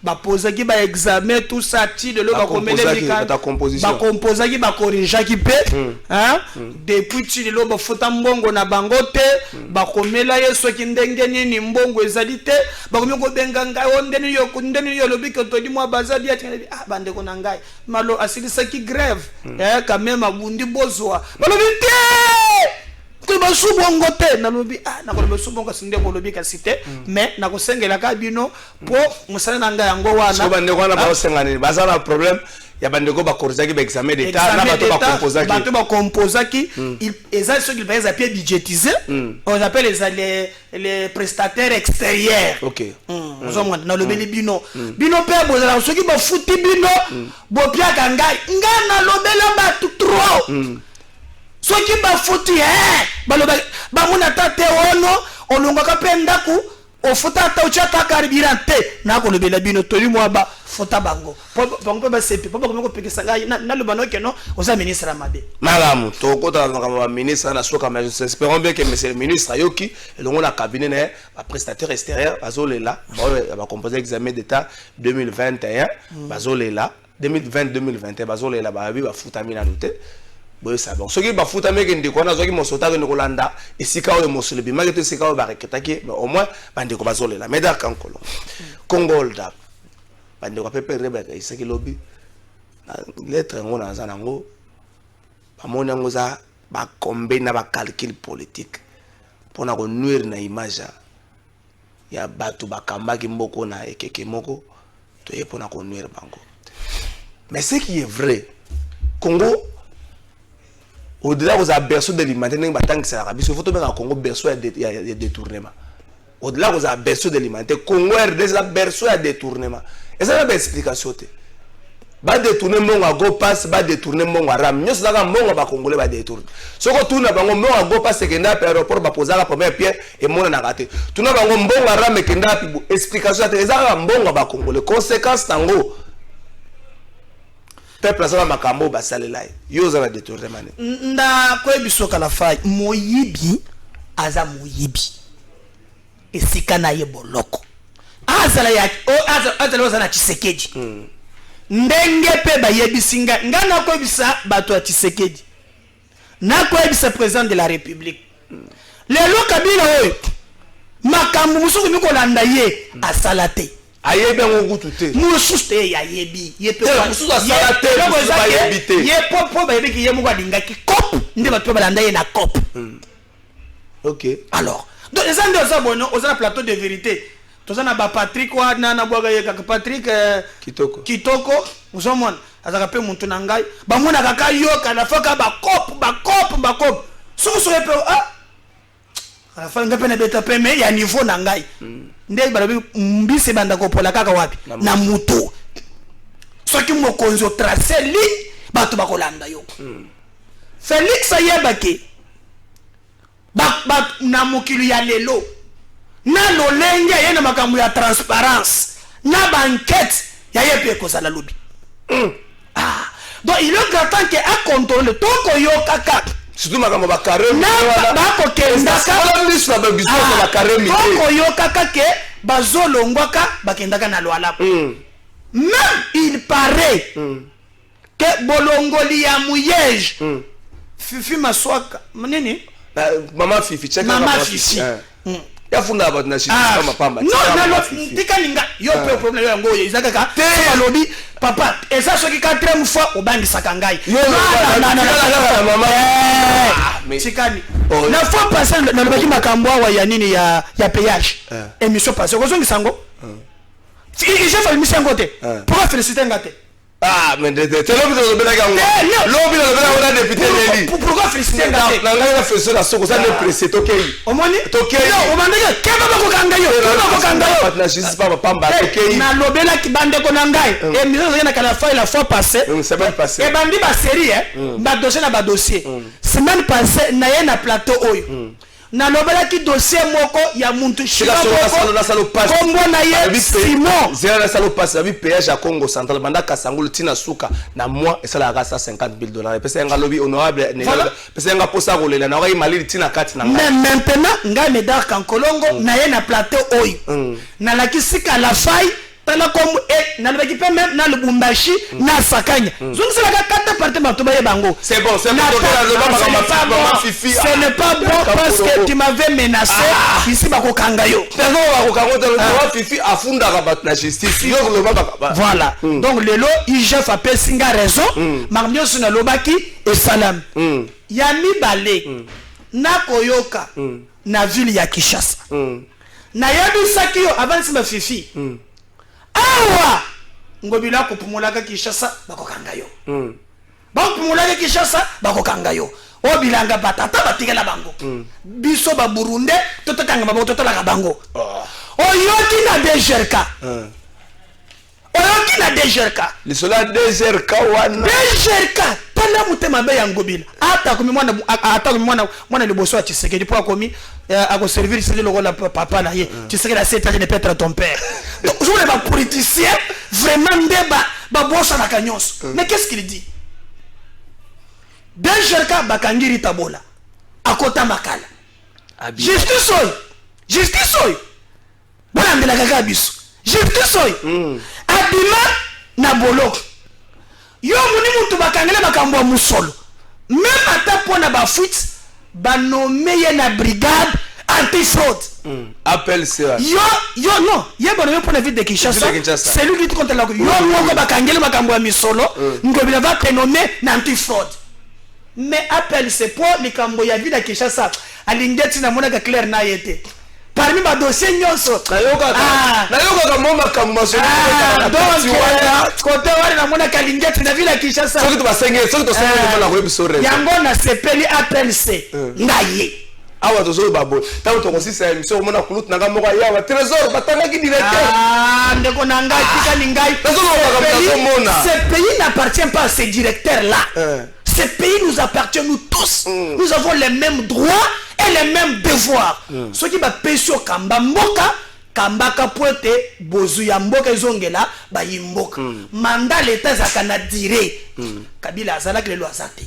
ba poser ki ba examen tout ça ti de lo ba commettre ba composer ki ba corriger ki pe hein depuis ti de lo ba futa mbongo na bango te ba komela yeso ki ndenge nini mbongo ezali te ba komi ko benga ngai onde ni yo lobi ke Tony Mwaba baza bien ti ah bande ko na ngai malo asilisa ki grève quand même abundi bozwa balobi te que ba subongo te na lobi ah na ko ba subongo sinde ko lobi ka cité mais na ko sengela ka bino po musana na nga yango wana so bande ko na ba sengani ba za na problème ya bandeko bakorzaki ba examen d'état na bato bakomposaki bato bakomposaki et ça ceux qui par exemple budgétisé on appelle les prestataires extérieurs. OK na lobeli bino pe bozala soki ba futi bino bo piaka ngai na lobela batu trop soki ba futi baloba ba muna tate ono olongaka pe ndaku ofuta ta uchata karibirante na ko lobela bino toli mwa ba futa bango bango ba sepi papa ko pekisa ngai na lobano keno oza ministre mabe malamu to kota na ba ministre na soka mais espérons bien que monsieur le ministre ayoki elongo na cabinet na ba prestataire extérieur bazolela ba composer examen d'état 2021 bazolela 2020-2021 bazolela ba bi ba futa mina noté boy ça bon soki ba futa meke ndiko na zoki mosota ko kolanda esika o mosole bi magete esika o ba reketaki au moins bandeko bazolela mais da kankolo Congolda bandeko pepe reba ka isaki lobi lettre ngona za nango bamona ngoza ba kombe na ba calcul politique pona ko nuire na image ya batu bakambaki mboko na ekeke moko to ye pona ko nuire bango. Mais ce qui est vrai, Congo, au-delà de la berceau de l'alimentaire, il faut que le Congo berceau à détournement. Au-delà de la berceau de l'alimentaire, Congo est la berceau à détournement. Et ça, c'est une explication. Ba détourner mon à go pass, ba détourner mon à ram. Nous sommes mon à Congolais ba détourner. Ce que tout n'a pas mon à go pass, c'est que n'a pas aéroport ba poser la première pierre et mon n'a raté. Tout n'a pas mon à ram et que n'a pas explication. C'est ça mon à Congolais. Conséquence tango. Peuple ça va makambo ba salela. Yo za ba détourner mané. Nda ko ebiso kala fay moyibi aza moyibi. Esika na ye boloko. Azala ya azala za na Tshisekedi. Ndenge pe bayebisinga ngana ko bisa bato ya Tshisekedi na ko bisa président de la République lelo Kabila oyo makambo musuku miko landa ye asalate ayebe ngokutu te mususu te ya yebi ye pe mususu asalate mususu bayebite ye popo bayebiki ye muko dingaki cop nde bato balanda ye na cop. OK alors donc les gens de bono aux plateau de vérité tozana ba Patrick wa na bwaga ye kaka Patrick kitoko uzomona azaka pe muntu na ngai ba mona kaka yoka na foka ba cop so pe ala fa ngape na beta pe me ya niveau na ngai ndé ba lobi mbise banda ko pola kaka wapi na mutu soki mokonzo tracer ligne bato bakolanda yo Félix ayebake ba na mokili ya lelo na lolenge ye na makambo ya transparence na banquette ya yepe ko sala lobi donc il est grand temps que a contrôler toko yo kaka surtout makambo ba carré na ba ko kenda ka ministre ba biso ba carré mi toko yo kaka ke bazolongwaka bakendaka na lwala même il paraît que bolongoli ya muyej fifi maswaka nini mama fifi check mama fifi ya funda about na shit kama pamba non tikalinga yo pe problème yo ngoye izaka ka lobi papa esa soki 4e fois obangisa ngai mama tikani na fois passé na lobaki makambo wa ya nini ya péage émission passée kozongisa ngo j'ai fait émission ngote pourquoi féliciter ngate mais de l'homme de l'obénaga l'homme de l'obénaga député Nelly pourquoi féliciter ngate na ngana féliciter la soko ça ne pressé tokei omoni tokei omandeka keba bako kangayo na justice pas pamba tokei na lobela ki bande ko na ngai et mise na kala fois la fois passée semaine passée et bandi ba série ba dossier na ba dossier semaine passée na ye na plateau oyo na lobela ki dossier moko ya muntu shika salo passe kombo na ye Simon zera na salo passe na bi péage à Congo central banda kasangulu tina suka na moi et ça la rasa $50,000 pesa nga lobi honorable pesa nga posa rolela na wa malili tina kati na mais maintenant nga me dar kan kolongo na ye na plateau oyo na la kisika la faille tala comme na le même na Lubumbashi na Sakanya zone c'est la carte partie bato ba bango c'est bon ce n'est pas bon parce que tu m'avais menacé ici bako kangayo fifi afunda rabat na justice yo le baba voilà donc lelo IGF appelle singa raison marmio suna lobaki et salam ya mibale na koyoka na ville ya Kinshasa na yabisaki yo avance ma fifi awa ngobila kopumulaka Kinshasa bakokanga yo bakopumulaka Kinshasa bakokanga yo o bilanga batata batikela bango biso ba Burundi totokanga bango totolaka bango oyoki na DGRK oyoki na DGRK lisola DGRK wana DGRK tala mutema be ya ngobila ata komi mwana liboso ya Tshisekedi po akomi ako servir c'est le rôle papa na ye Tshisekedi a cet âge de peut-être ton père donc je voulais pas politicien vraiment ndeba ba bossa na kanyos mais qu'est-ce qu'il dit DGRK bakangiri tabola akota makala justice oy bona mbela kaka biso justice oy abima na boloko yo muni mutu bakangele makambo ya musolo même ata pona ba fuite ba nommer na brigade anti-fraude appelle ça yo non yeba no pona vite de Kinshasa c'est lui qui contre la yo moko bakangele makambo ya misolo ngobila va te nommer na anti-fraude mais appelle c'est pour les kambo ya vida Kinshasa alingeti na mona ka clair na yete parmi ma dossier nyonso nayoka moma kambo so donc côté wale na mona ka lingeti na vida Kinshasa soki to basenge na ko episode yango na sepeli appelle c'est ngaye awa to so babo tango to konsisa émission mona kulut na moko ya wa trésor batanga ki directeur ndeko na ngai tika ni ngai ce pays n'appartient pas à ces directeurs là. Ce pays nous appartient, nous tous. Nous avons les mêmes droits et les mêmes devoirs. Ce qui va pécho kamba mboka, kamba kapote, bozu ya mboka izongela, ba yimboka. Mandat l'État zakana dire. Kabila azala que le azate.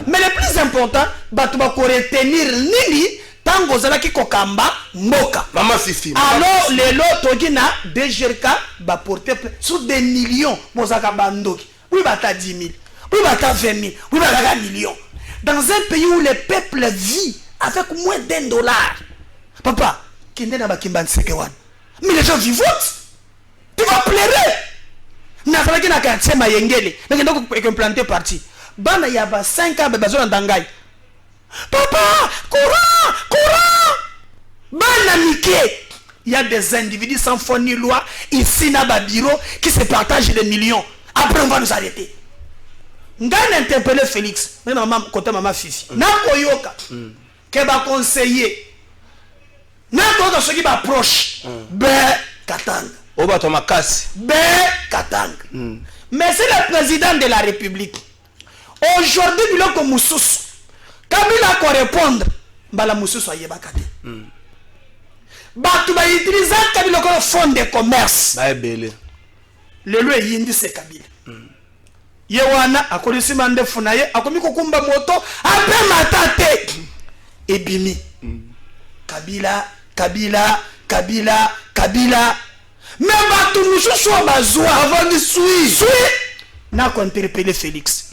Mais le plus important, batu ba ko retenir nini tango zala ki kokamba mboka. Mama Fifi. Alors les lots qui na DGRK va porter sur des millions mozaka bandoki. Oui bata 10 000. Oui bata 20 000. Oui bata 1 million. Dans un pays où le peuple vit avec moins $1. Papa, kinde na bakimba nsekewan. Mais les gens vivent. Tu vas pleurer. Na fala ki na quartier mayengele. Na kendo ko planter parti. Bana ya ba 5 ans bezo na ndangai. Papa, courant! Bana Miké. Il y a des individus sans foi ni loi ici dans le bureau qui se partagent des millions. Après, on va nous arrêter. Nga interpellé Félix, mais maman côté maman Fifi. Na koyoka que ba conseiller. Na koyoka ceux qui ba proche. Be katanga. Oba to makasi. Be katanga. Mais c'est le président de la République. Aujourd'hui, il est comme Moussous. Kabila ko répondre mbala mususu ayebaka te batu ba utiliser Kabila ko fond de commerce ba ebele lelo yindi se Kabila ye wana akolisi mande funaye akomi kokumba moto ape matate ebimi Kabila mais batu mususu bazwa avant de sui na ko interpeller Félix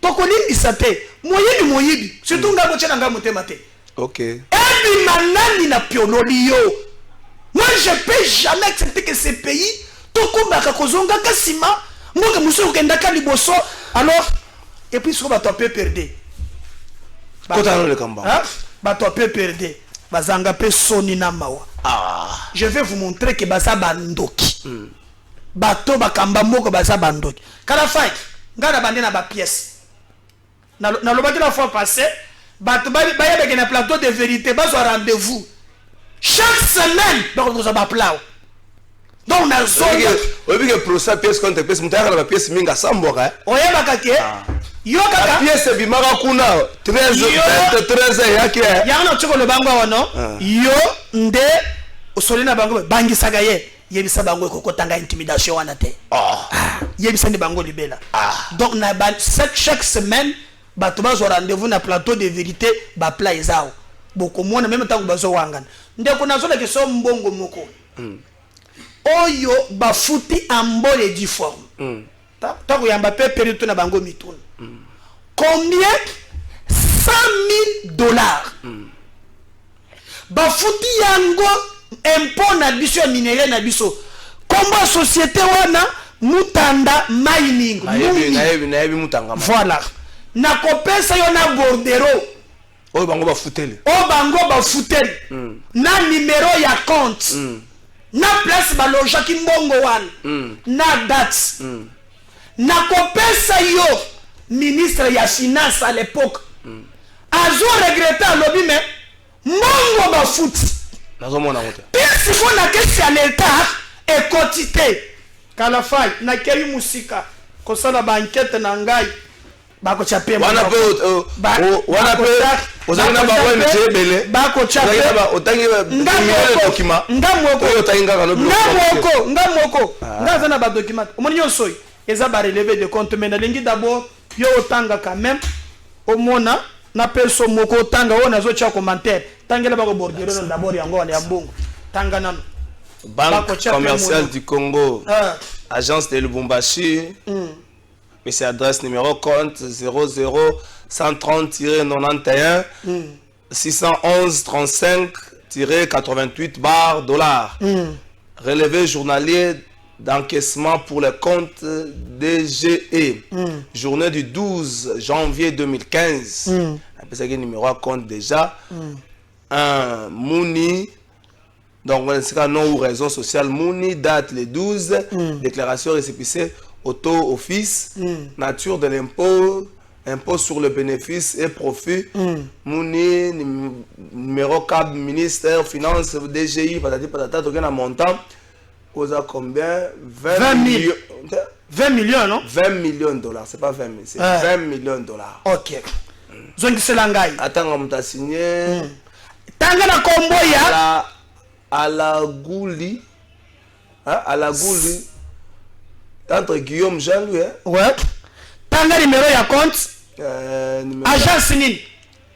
tokolimbisa te moyibi surtout nga bochena nga motema te ok ebi manani na piololi yo moi je peux jamais accepter que ce pays tokombaka kozonga kasima mboka musu kenda ka liboso alors et puis so bato peut perdre kota no le kamba bato peut perdre bazanga pe soni na mawa je vais vous montrer que baza bandoki bato bakamba moko baza bandoki kala fight ngana bande na ba pièce na lobaki la fois passée bato ba yebeke na plateau de vérité bazo rendez-vous chaque semaine donc nous avons plat donc na zone obi ke procès pièce contre pièce mutaka na pièce minga samboka oyebaka ke yo kaka pièce bimaka kuna 13 yake ya na choko le bango wono yo nde osolina bango bangisaka ye yebisa bango kokotanga intimidation wana te yebisa ndi bango libela donc na chaque semaine bato bazo rendez-vous na plateau de vérité ba pla ezao boko mona même tango bazo wangana ndeko nazo la question mbongo moko oyo ba futi ambole di forme ta ko yamba pe perito na bango mituna combien $100,000 ba futi yango impôt na biso ya minerai na biso komba société wana Mutanda Mining nayebi mutanga voilà na kopesa yo na bordero oyo bango ba futeli na numéro ya compte na place balojaki mbongo wana na date nakopesa yo ministre ya finance à l'époque azo regrette alobi me mbongo bafuti nazomona moto pesi mpona kesi ya l'état ekoti te kalafai nakei musika kosala bankete na ngai bakotya pe wana pe ozali na baONG ebele bakotya pe otangi document nga moko nga aza na badocument omoni nyonso oyo eza barelevé de compte mais nalingi d'abord yo otanga quand même omona na peso moko otanga oyo nazotya commentaire tangela bakobordero d'abord yango wana ya mbongo tanga nano Banque commerciale du Congo, agence de Lubumbashi, mais c'est adresse numéro compte 00 130-91 611 35-88 $. Relevé journalier d'encaissement pour le compte DGE. Journée du 12 janvier 2015. C'est le numéro à compte déjà. Un Mouni. Donc, c'est un nom ou raison sociale. Mouni, date le 12. Déclaration récépissée, auto-office. Nature de l'impôt. Impôt sur le bénéfice et profit. Mouni, numéro CAB, ministère, finance, DGI, patati patata, token à montant. Cause à combien? 20 millions. 20 millions, non? 20 millions de dollars. C'est pas 20 000, c'est 20 millions de dollars. Ok. Zongi Selangai. Attends, on t'a signé. Tangana Komboya. À la Gouli. Hein? À la Gouli. Entre Guillaume Jean, lui. Hein? Ouais. Tanga numéro ya compte. Agence Nini.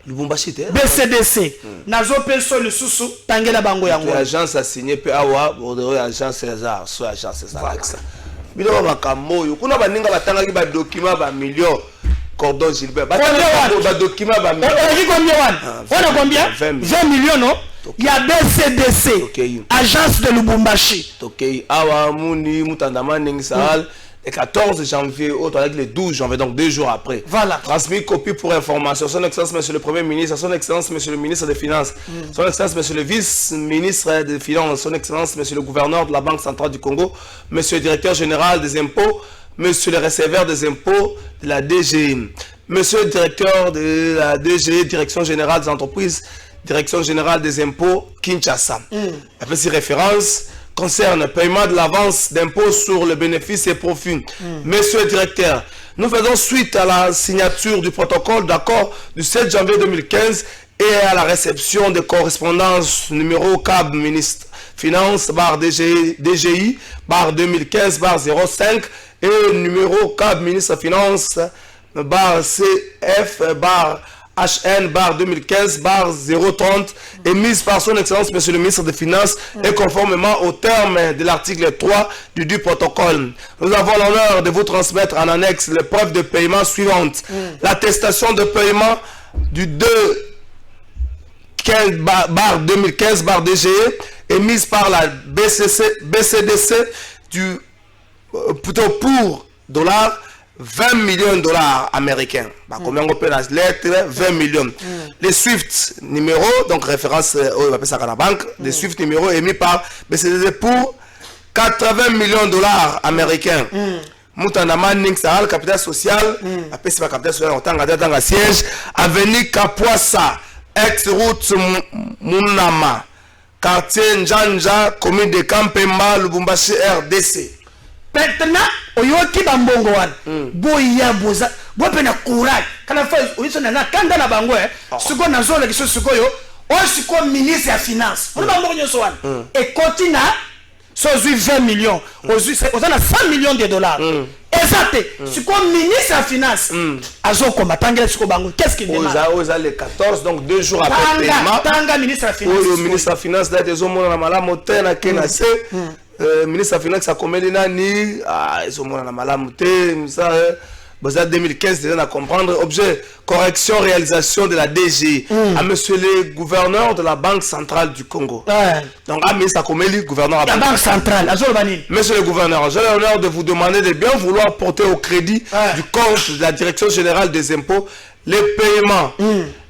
Lubumbashi te. BCDC. Nazo peso le susu. Tangela bango yango. L'agence a signé pe awa. Bordeaux agence César. So agence César. Bilo makambo yo. Kuna baninga batanga ki ba document ba million. Cordon Gilbert. Ba document ba million. On dit combien wan? On a combien? 20 millions non? Il y a BCDC. Okay. Agence de Lubumbashi. Ok. Awa Mouni Mutandama Ning Sahal. Le 14 janvier, avec le 12 janvier, donc 2 jours après. Voilà. Transmis copie pour information. Son Excellence, Monsieur le Premier ministre, Son Excellence, Monsieur le ministre des Finances, Son Excellence, Monsieur le vice-ministre des Finances, Son Excellence, Monsieur le gouverneur de la Banque centrale du Congo, Monsieur le directeur général des impôts, Monsieur le receveur des impôts de la DGI, Monsieur le directeur de la DGI, Direction générale des entreprises, Direction générale des impôts, Kinshasa. Après ces références concerne le paiement de l'avance d'impôt sur le bénéfice et profit. Monsieur le directeur, nous faisons suite à la signature du protocole d'accord du 7 janvier 2015 et à la réception de correspondances numéro CAB ministre Finance barre DGI barre 2015 barre 05 et numéro CAB ministre Finance barre CF barre HN barre 2015 barre 030 émise par son Excellence Monsieur le ministre des Finances et conformément au terme de l'article 3 du protocole. Nous avons l'honneur de vous transmettre en annexe les preuves de paiement suivantes. L'attestation de paiement du 2 barre 2015 barre DGE émise par la BCDC plutôt pour $ 20 millions de dollars américains. Combien on peut la lettre? 20 millions. Les SWIFT numéro, donc référence au la banque, les SWIFT numéro émis par BCDC pour 80 millions de dollars américains. Moutandama Ning Sahal, capital social, après c'est pas capital social, on tanga dans siège, avenue Kapwasa, ex-route Mounama, quartier Njanja, commune de Kampemba, Lubumbashi, RDC. Maintenant, oyoki bambongo wana boya boza bopena courage kana fa oyiso na kanda na bango siko na zone kiso siko yo o siko ministre ya finance on bambongo nyoso wana et continue so 20 millions ozana 100 millions de dollars exact siko ministre ya finance azoko matangela siko bango qu'est-ce qu'il demande oza le 14 donc 2 jours après paiement tanga ministre ya finance le ministre ya finance date ezomona na malamu te na kenase ministre de la Finance a commis nani ils sont morts dans malamu te ça 2015 déjà à comprendre objet correction réalisation de la DG à monsieur le gouverneur de la Banque centrale du Congo. Donc à ministre a commis le gouverneur de la Banque centrale monsieur le gouverneur, j'ai l'honneur de vous demander de bien vouloir porter au crédit du compte de la Direction générale des impôts les paiements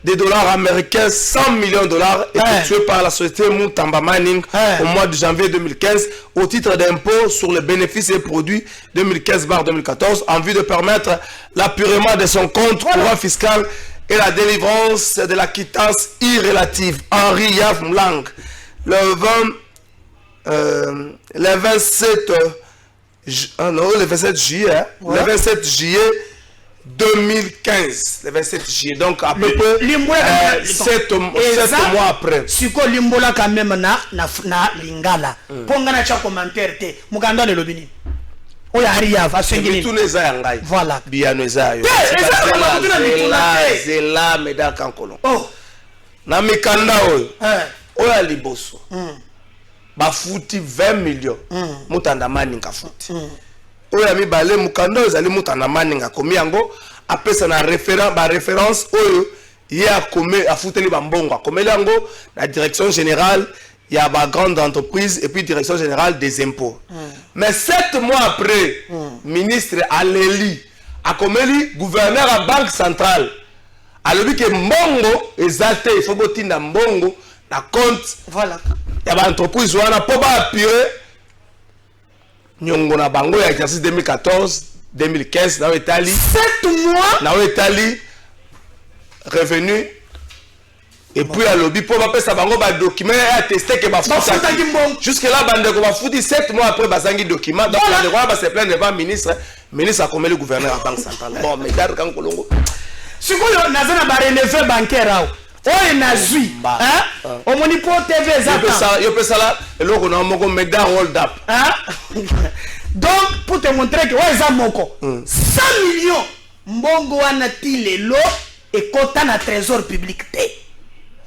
de dollars américains, 100 millions de dollars, effectués par la société Mutamba Mining au mois de janvier 2015 au titre d'impôt sur les bénéfices et produits 2015-2014 en vue de permettre l'appurement de son compte courant fiscal et la délivrance de la quittance irrélative. Henri Yav Mlang, le 27 juillet, le 27 juillet 2015, le 27 juillet, donc à peu près 7 mois après. Si ko limbola quand même na lingala. Ponga na cha commentaire te. Muganda le lobini. Oya hariya va sengini. Tous les ayangai. Voilà. Biano ezayo. Zela meda kankolo. Oh. Na mikanda oyo. Oya liboso. Bafuti 20 millions. Mutanda maninga futi. Oya mibale mukanda ozali mutanda maninga komi yango apesa na référence oyo ye akome afuteli bambongo akomeli yango la direction générale ya ba grande entreprise et puis direction générale des impôts. Mais 7 mois après ministre Aleli akomeli gouverneur à banque centrale alobi ke mbongo ezate il faut botinda mbongo na compte voilà ya ba entreprise wana po ba appuyer nyongo na bango ya exercice 2014 2015 na Italie 7 mois na Italie revenu et puis à lobby pour pas ça bango ba document attesté que ba futa jusque là bande ko ba futi 7 mois après bazangi document donc le roi ba se plaindre devant ministre a comme le gouverneur à banque centrale bon mais dar kan kolongo sikoyo nazana ba relevé bancaire oye nazui hein o moni po TV zata yo pesa là eloko na moko medar hold up hein donc pour te montrer que oye za moko 100 millions mbongo wana tilelo et kota na trésor public té.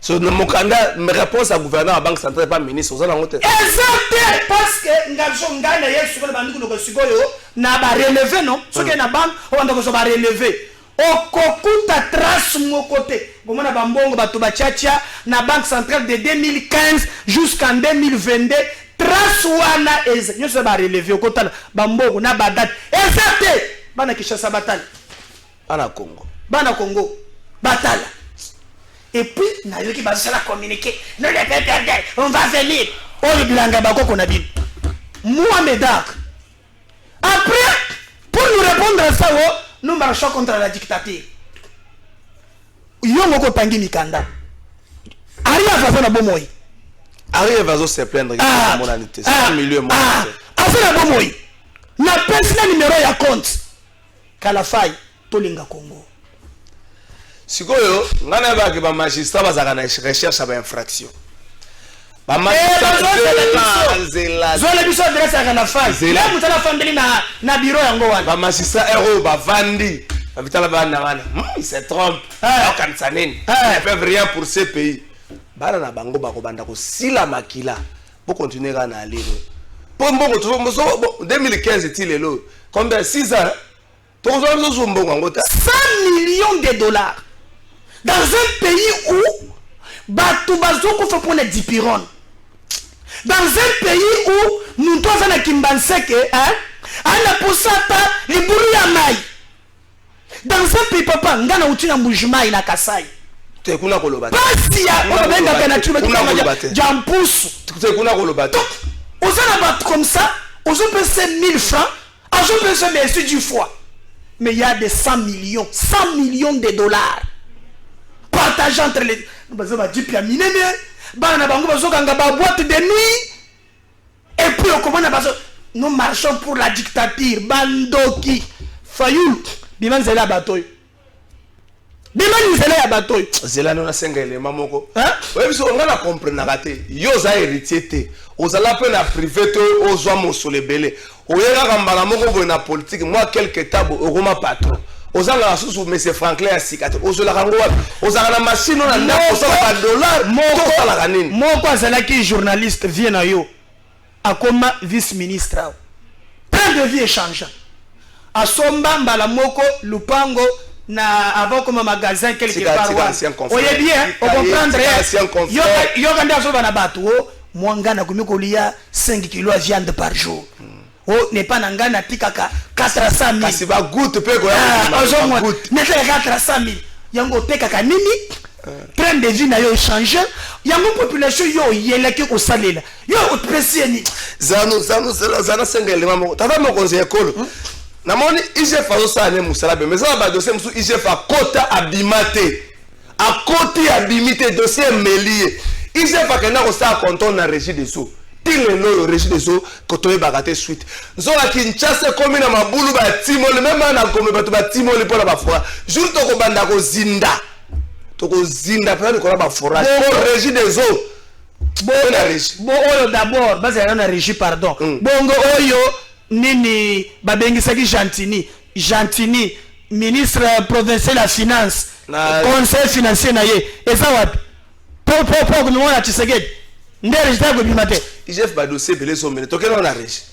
So mon candidat me réponse à gouverneur à banque centrale pas ministre aux allons exact parce que ngazo ngana yesu ko bandu ko sikoyo na ba relever non so que na banque o banda ko so ba relever okokuta trace mo côté bomona ba mbongo bato ba chacha na banque centrale de 2015 jusqu'en 2022 trace wana ez nyo so ba relever okota ba mbongo na ba date exact bana Kinshasa batala bana Congo batala. Et puis, na yoki bazala communiquer. Ne les perdez, on va venir. Oh le blanga bako qu'on a dit. Mohamed Ak. Après, pour nous répondre à ça, nous marchons contre la dictature. Yongo ko tangi mikanda. Aria va na bomoi. Aria va se plaindre que mon anité. 100 millions mon. Afena bomoi. Na pesa numéro ya compte. Kalafai tolinga Congo. Sikoyo ngana ba ke ba magistrat bazaka na recherche à ba infraction ba magistrat zole biso adresse à la faille là mutala fambeli na bureau yango wana ba magistrat ero ba vandi ba vitala ba nangana il se trompe au kansaneni ils peuvent rien pour ce pays bana na bango ba ko banda ko sila makila pour continuer à aller pour mbongo to 2015 tilelo combien 6 ans to zo mbongo ngota 100 millions de dollars dans un pays où Batoubazo fait pour les dipiron. Dans un pays où nous devons faire Kimbanseke, hein, ana posata les bourriamai. Dans un pays papa, ngana utina mujumai na kasai. Tu kuna koloba. Pasia, on va venir kana tu me jampusu. Tu kuna koloba. On s'en abat comme ça, on se paye 1000 francs, on se paye merci du foie. Mais il y a des 100 millions de dollars. Partage entre les bazo ba dipia minene bana bango bazo kanga ba boîte de nuit et puis on commence bazo nous marchons pour la dictature bandoki Fayoul bimanzela batoy bimanzela ya batoy zela no na senga élément moko ouais biso on va comprendre raté yo za héritier té ozala pe na privé to ozwa mosolebele oyera kambala moko bo na politique moi quelque table oroma patron ozanga la sous monsieur Franklin asikate ozola kango wapi ozanga na machine na ndako ça va dollar moko la kanini moko azala ki journaliste vient na yo akoma vice ministre plein de vie échange asomba mbala moko lupango na avant comme magasin quelque part oye bien on comprendre yo kanda so bana batu mwanga na kumiko lia 5 kilos de viande par jour. Oh, n'est pas nangana tikaka 400 000. Kasi ba goutte pe ko ya. 400 000. Yango tekaka nini? train de vie na yo changer yango population yo yelaki ko salela yo opesieni zana sengele mamo tata mo conseiller kolo na moni IGF azo sane musala be mais ça ba dossier musu IGF akota abimate akoti abimite dossier melie IGF akena ko sa contrôle na régie des eaux tile lo régie des eaux kotoye bagate suite nzola Kinshasa komi na mabulu ba timole même na gome bato ba timole pona ba fora jour to ko banda ko zinda peut ko ba forage pour régie des eaux oyo d'abord bazala na régie pardon bongo oyo nini babengisaki Gentini ministre provincial la finance conseil financier na ye eza wapi po kumona Tshisekedi nde régie ko bimate IGF ba dossier belé somene tokena na régie.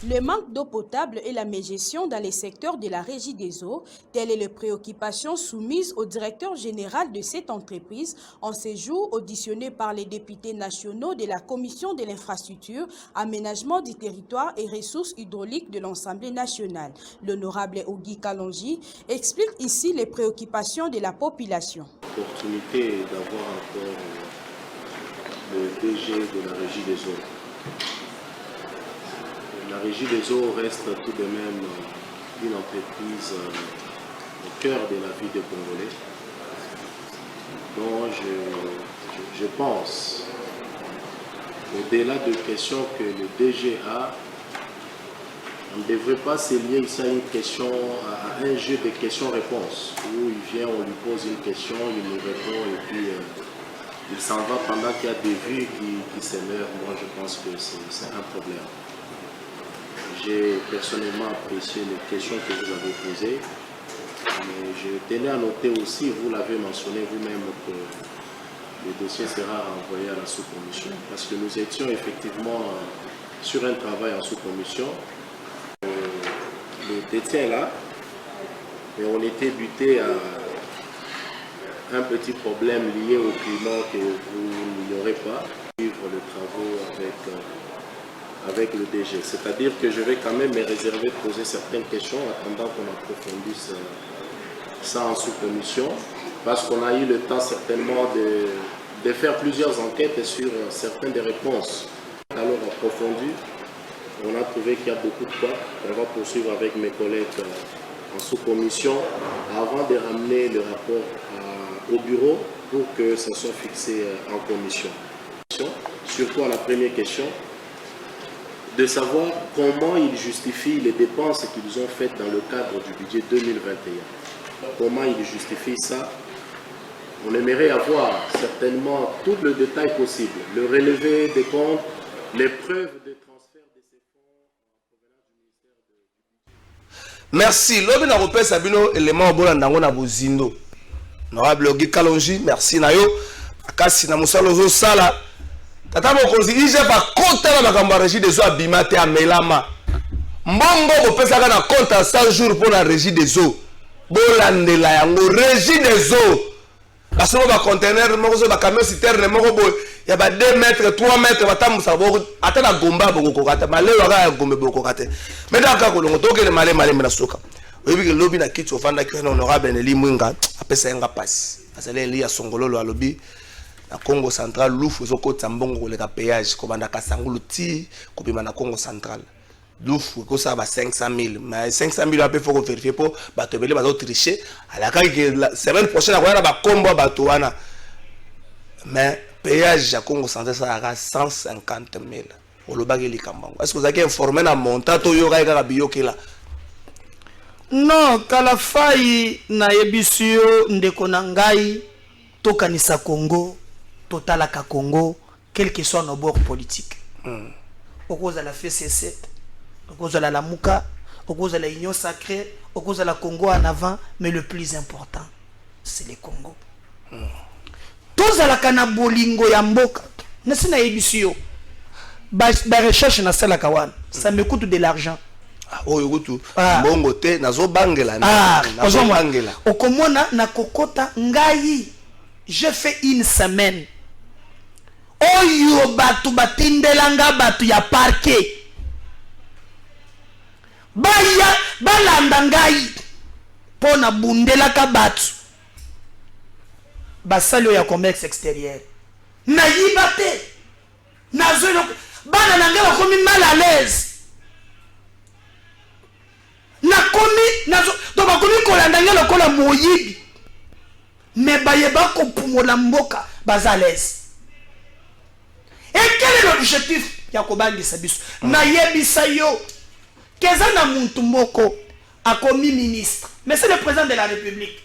Le manque d'eau potable et la mégestion dans les secteurs de la régie des eaux, telle est la préoccupation soumise au directeur général de cette entreprise en séjour auditionné par les députés nationaux de la Commission de l'infrastructure, aménagement du territoire et ressources hydrauliques de l'Assemblée nationale. L'honorable Ogi Kalonji explique ici les préoccupations de la population. L'opportunité d'avoir encore le DG de la régie des eaux. La régie des eaux reste tout de même une entreprise au cœur de la vie des Congolais. Donc je pense, au-delà de questions que le DG a, on ne devrait pas se lier ici à une question, à un jeu de questions-réponses, où il vient, on lui pose une question, il nous répond et puis il s'en va pendant qu'il y a des vues qui s'émeurent. Moi je pense que c'est un problème. J'ai personnellement apprécié les questions que vous avez posées, mais je tenais à noter aussi, vous l'avez mentionné vous-même, que le dossier sera renvoyé à la sous-commission, parce que nous étions effectivement sur un travail en sous-commission. Le détient là, mais on était buté à un petit problème lié au climat que vous n'ignorez pas, suivre les travaux avec le DG. C'est-à-dire que je vais quand même me réserver de poser certaines questions attendant qu'on approfondisse ça en sous-commission, parce qu'on a eu le temps certainement de faire plusieurs enquêtes sur certaines des réponses. Alors approfondies, on a trouvé qu'il y a beaucoup de quoi. On va poursuivre avec mes collègues en sous-commission avant de ramener le rapport au bureau pour que ça soit fixé en commission. Surtout à la première question, de savoir comment ils justifient les dépenses qu'ils ont faites dans le cadre du budget 2021. Comment ils justifient ça? On aimerait avoir certainement tout le détail possible, le relevé des comptes, les preuves de transfert de ces fonds provenant du ministère de... Merci. Lobi na repère Sabino élément bon ndango na bozindo. Honorable Ogi Kalonji, merci na yo. Akasi na musalo zo sala. Tata mokonzi IGF akota na makambo ya régie des eaux abimate amelama. Mbongo kopesaka na compte à 100 jours pour la régie des eaux. Bolandela yango régie des eaux. Parce que ba conteneur moko zo ba camion citerne moko boy ya ba 2 mètres 3 mètres batamusa boko ata na gomba boko kokata malelo aka gombe boko kokate. Mais daka ko longo tokele male na soka. Oyebi ke lobi na kitu ofanda ki na honorable Neli Mwinga apesa yanga pasi. Asale li ya songololo alobi na Congo central lufu ezokota mbongo koleka péage ko banda kasangulu ti ko bima na Congo central. Lufu ko sa ba 500,000 mais 500,000 après faut vérifier pour bato belé bato tricher alaka que la semaine prochaine akoya ba kombo bato wana mais péage ya Congo central ça à 150,000 olobaki likambango est-ce que vous avez informé na montant to yo ka biyokela non kala fai na yebisio ndeko na ngai tokanisa Congo totalaka Congo quel que soit nos bords politiques au cause de la FCC au cause de la Mouka, au cause de la Union sacrée, au cause de la Congo en avant, mais le plus important, c'est le Congo. Tous à la canabolingo yamboka, ne se na ebisio. Ba recherche na sala kawan, ça me coûte de l'argent. Oh yokutu, bongo te nazo bangela nazo bangela. Okomona na kokota ngai, j'ai fait une semaine. Oyo batu batindelanga batu ya parquet. Baya balanda ngai pona bundela ka batu basali ya commerce extérieur nayiba te nazo bana nange bakomi mal à l'aise nakomi nazo to bakomi kolanda nge lokola moyibi mais bayeba kopumola mboka baza à l'aise. Et quel est l'objectif ya kobangisa biso nayebisa yo keza na muntu moko akomi ministre mais c'est le président de la République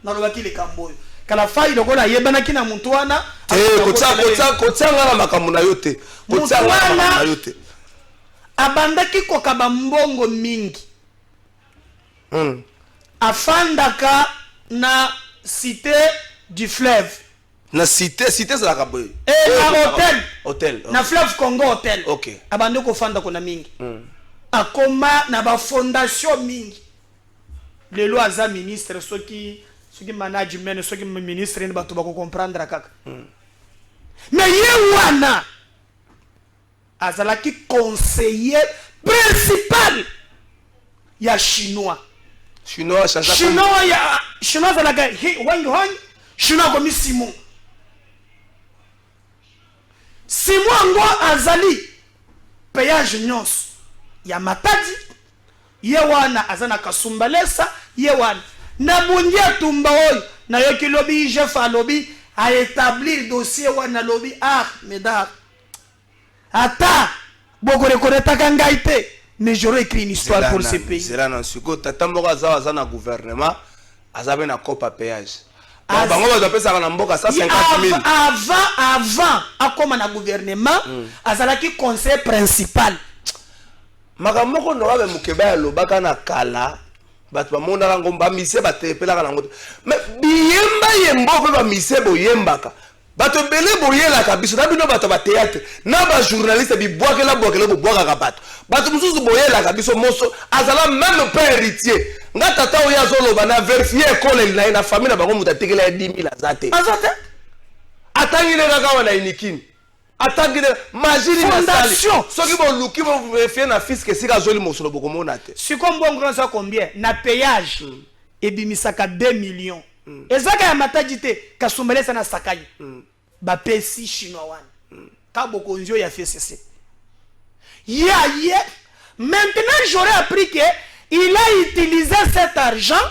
nalobaki likambo oyo kala fai lokola yebanaki na muntu wana kotianga na makambo na yo te kotianga na makambo na yo te abandaki kokaba mbongo mingi afandaka na cité du fleuve na cité za kaboy na hôtel na fleuve Congo hôtel OK abandaki kofanda kona mingi akoma na ba fondation mingi lelo aza ministre soki management soki ministre ni bato bako comprendre kaka mais ye wana azalaki conseiller principal ya chinois azalaka wang hong chinois komi Simon ngo azali péage nyonso ya Matadi ye wana azana kasumbalesa ye wana na bundia tumba oyo na yoki lobi chef alobi a établir dossier wana lobi mesdames ata boko reconnaître ngai te mais j'aurais écrit une histoire pour ce pays. C'est là non suko tatambo za na gouvernement azabe na copa péage bango bazapesa na mboka 150,000 avant akoma na gouvernement azalaki conseil principal makambo ko no babe mukeba lobaka na kala bato bamonaka ngo bamise batepelaka nango mais biyemba yembo pe bamise boyembaka bato bele boyelaka biso na bino bato ba théâtre na ba journaliste bibwakela bobwaka bato mususu boyelaka biso moso azala même père héritier nga tata oya zoloba na vérifier école na famille na bango mutatekela 10,000 azate atangile kaka wana inikini atangile majini na sali soki bo luki bo vérifier na fisc sika zoli mosolo bokomona te sikombo ngona sa combien na payage ebimisaka 2 millions ezaka ya Matadi te kasumbalesa na Sakai ba pesi chinois wana ka bokonzio ya FCC maintenant j'aurais appris que il a utilisé cet argent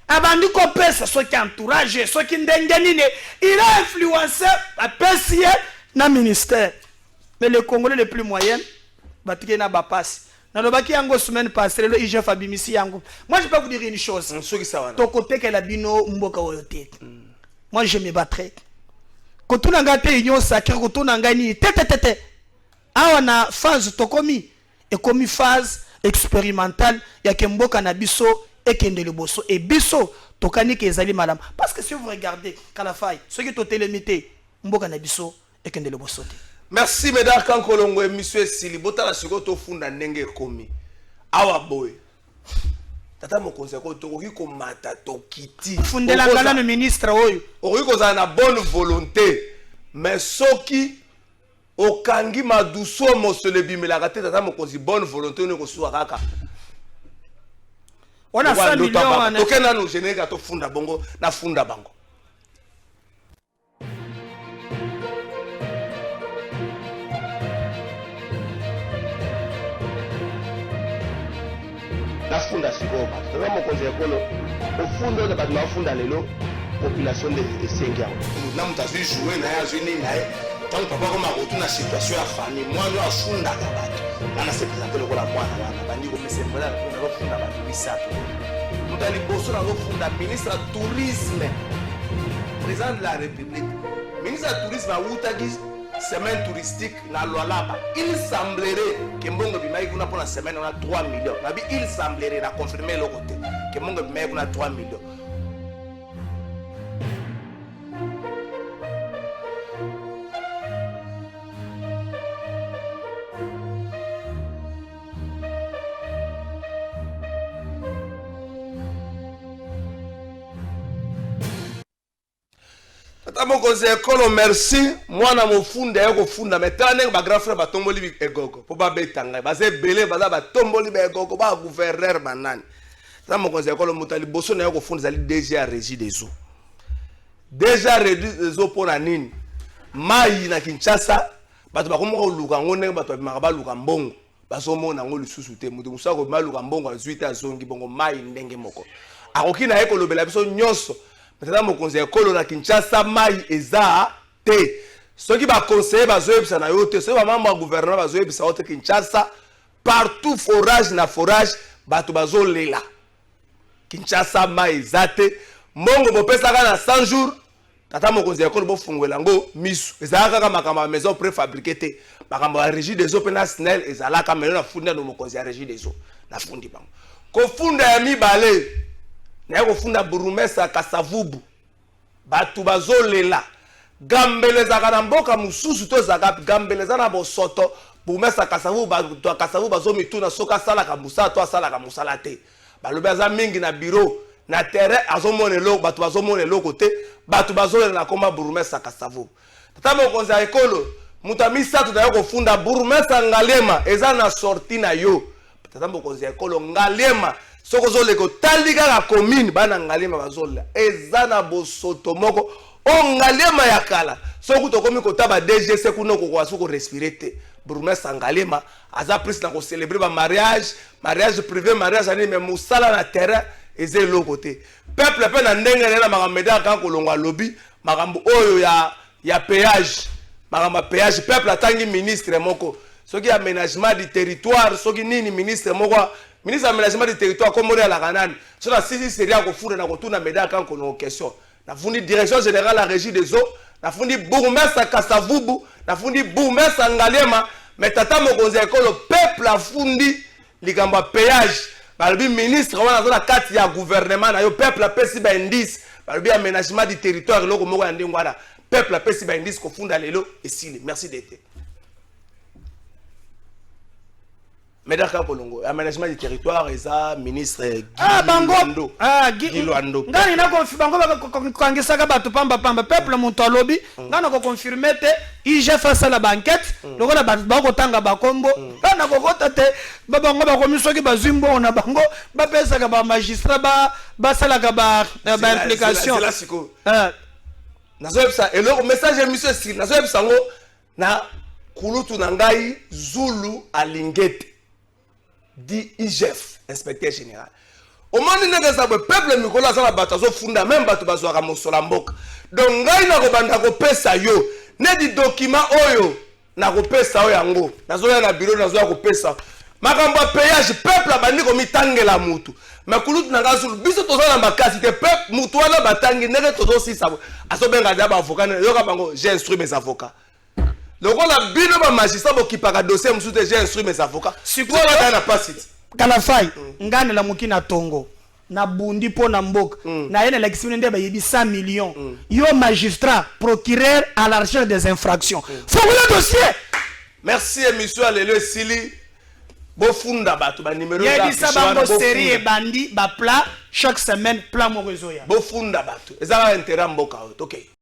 abandi ko pesa soki entourage soki ndengenine il a influencé a pesi na ministère mais le Congolais le plus moyen batike na bapasi na lobaki yango semaine passée le IGF abimisi yango. Moi je peux vous dire une chose to côté que la bino mboka oyote moi je me battrai kotuna ngate union sacrée kotuna ngani tete awa na phase tokomi et comme phase expérimentale ya kemboka na biso ekende le bosso et biso tokani ke ezali malam parce que si vous regardez Kalafai ce qui to télémité mboka na biso ekende le bosso. Merci mesdames Kankolongo et monsieur Silibota la siko to funda ndenge komi awa boy tata mo conseil ko to ko mata to kiti fundela ngala no ministre oyo ko za na bonne volonté mais soki okangi maduso mosole bimela te tata mo conseil bonne volonté ne ko suwa kaka ona 100 millions to kena no général to funda bongo na funda bango la funda sikoba tama mokonzi ekolo ofundo na batma funda lelo population de Sengia na mutazi jouer na ya jini na tant papa comme akotu na situation ya famille moi no afunda ka bato na se présenter le kola mwana wana bandi ko mese mbala ko funda ba bisato mutali boso na ko funda ministre du tourisme président de la République ministre du tourisme a utaki semaine touristique na Lualaba. Il semblerait que Mbongo Bimaï kuna pour la semaine on a 3 millions. Il semblerait la confirmer le côté que Mbongo Bimaï kuna 3 millions. Tata mokonzi ekolo merci mwana mofunda yako funda metane ba grand frère batomboli egogo po ba betanga baze belé baza batomboli ba egogo ba gouverneur banani. Tata mokonzi ekolo mutali boso na yako funda zali DG à régie des eaux déjà réduit ezo pona nini mai na Kinshasa bato bakoma ko luka ngone bato ba luka mbongo bazomona ngo lisusu te mutu musako maluka mbongo azuite azongi bongo mai ndenge moko akoki na yeko lobela biso nyonso peut-être mokonzi ekolo na Kinshasa mai eza te soki ba conseiller bazoyebisa na yo te soki ba membre ya gouvernement bazoyebisa te Kinshasa partout forage na forage bato bazolela Kinshasa mai eza te mbongo bopesaka na 100 jours tata mokonzi ekolo bofungwela ngo misu ezalaka kaka makambo ya maison préfabriquée te makambo ya régie des eaux pe na SNEL ezalaka melo na fundi na mokonzi ya régie des eaux na fundi bango kofunda ya mibale na kofunda burumesa Kasavubu bato bazolela gambelezaka na mboka mususu to zaka gambeleza na bosoto burumesa Kasavubu bato Kasavubu bazomituna soka salaka musala to asalaka musala te balobi aza mingi na bureau na terrain azomone lo bato bazomone lo côté bato bazolela na koma burumesa Kasavubu tata mokonzi ya ekolo muta misatu na yo kofunda burumesa Ngalema eza na sorti na yo tata mokonzi ya ekolo Ngalema soko zoleko talika la commune bana Ngalema bazolela eza na bosoto moko o Ngalema ya kala soko tokomi kotaba DGC kuno ko kwasu ko respirer te burumesa Ngalema aza prise na ko célébrer ba mariage privé mariage ani mais musala na terrain eze lo côté peuple pe na ndenge na makameda kan kolongwa lobby makambo oyo ya péage makambo péage peuple atangi ministre moko soki aménagement du territoire soki nini ministre moko ministre aménagement du territoire comme la kanani so na sisi seria ko funda na kotuna meda kan kolongwa question na fundi direction générale la régie des eaux na fundi bourgmestre Kasavubu na fundi bourgmestre Ngalema mais tata mokonzi ekolo peuple afundi likambo péage balobi ministre wana zona kati ya gouvernement na yo peuple apesi ba indice balobi aménagement du territoire loko moko ya ndengwana peuple apesi ba indice ko funda lelo esili merci d'être Medaka Kolongo aménagement du territoire eza ministre Guy Luando ngani na bango kangisaka bato pamba peuple monto lobi ngana ko confirmer te IGF asala banquette lokola bato ba kotanga bakombo bana kokota te bango ba komisoki bazimbo na bango ba pesa ka ba magistrat ba sala ka ba implication c'est là siko nazoyebisa eloko message émission si nazoyebisa ngo na kulutu na ngai Zulu alingete di IGF inspecteur général au moment nenge za peuple mikolo azala bato azofunda même bato bazwaka mosola mboka donc ngai na kobanda kopesa yo ne di document oyo na kopesa oyo yango nazoya na bureau nazoya kopesa makambo ya péage peuple abandi komitangela mutu makulutu na ngazulu biso tozala makasi te peuple mutu wana batangi ndenge tozosisa azobenga dia ba avocat yoka bango j'ai instruit mes avocats lokola bino ba magistrat bokipaka dossier musu te j'ai instruit mes avocats sikoyo na pasite kala fai ngane la mukina tongo na bundi po na mboka na yene la kisine nde ba yebi 100 millions yo magistrat procureur à la recherche des infractions faut le dossier merci émission lelo sili bofunda bato ba numéro ya bisa bango série bandi ba plat chaque semaine plat mo réseau ya bofunda bato ezala intérêt mboka OK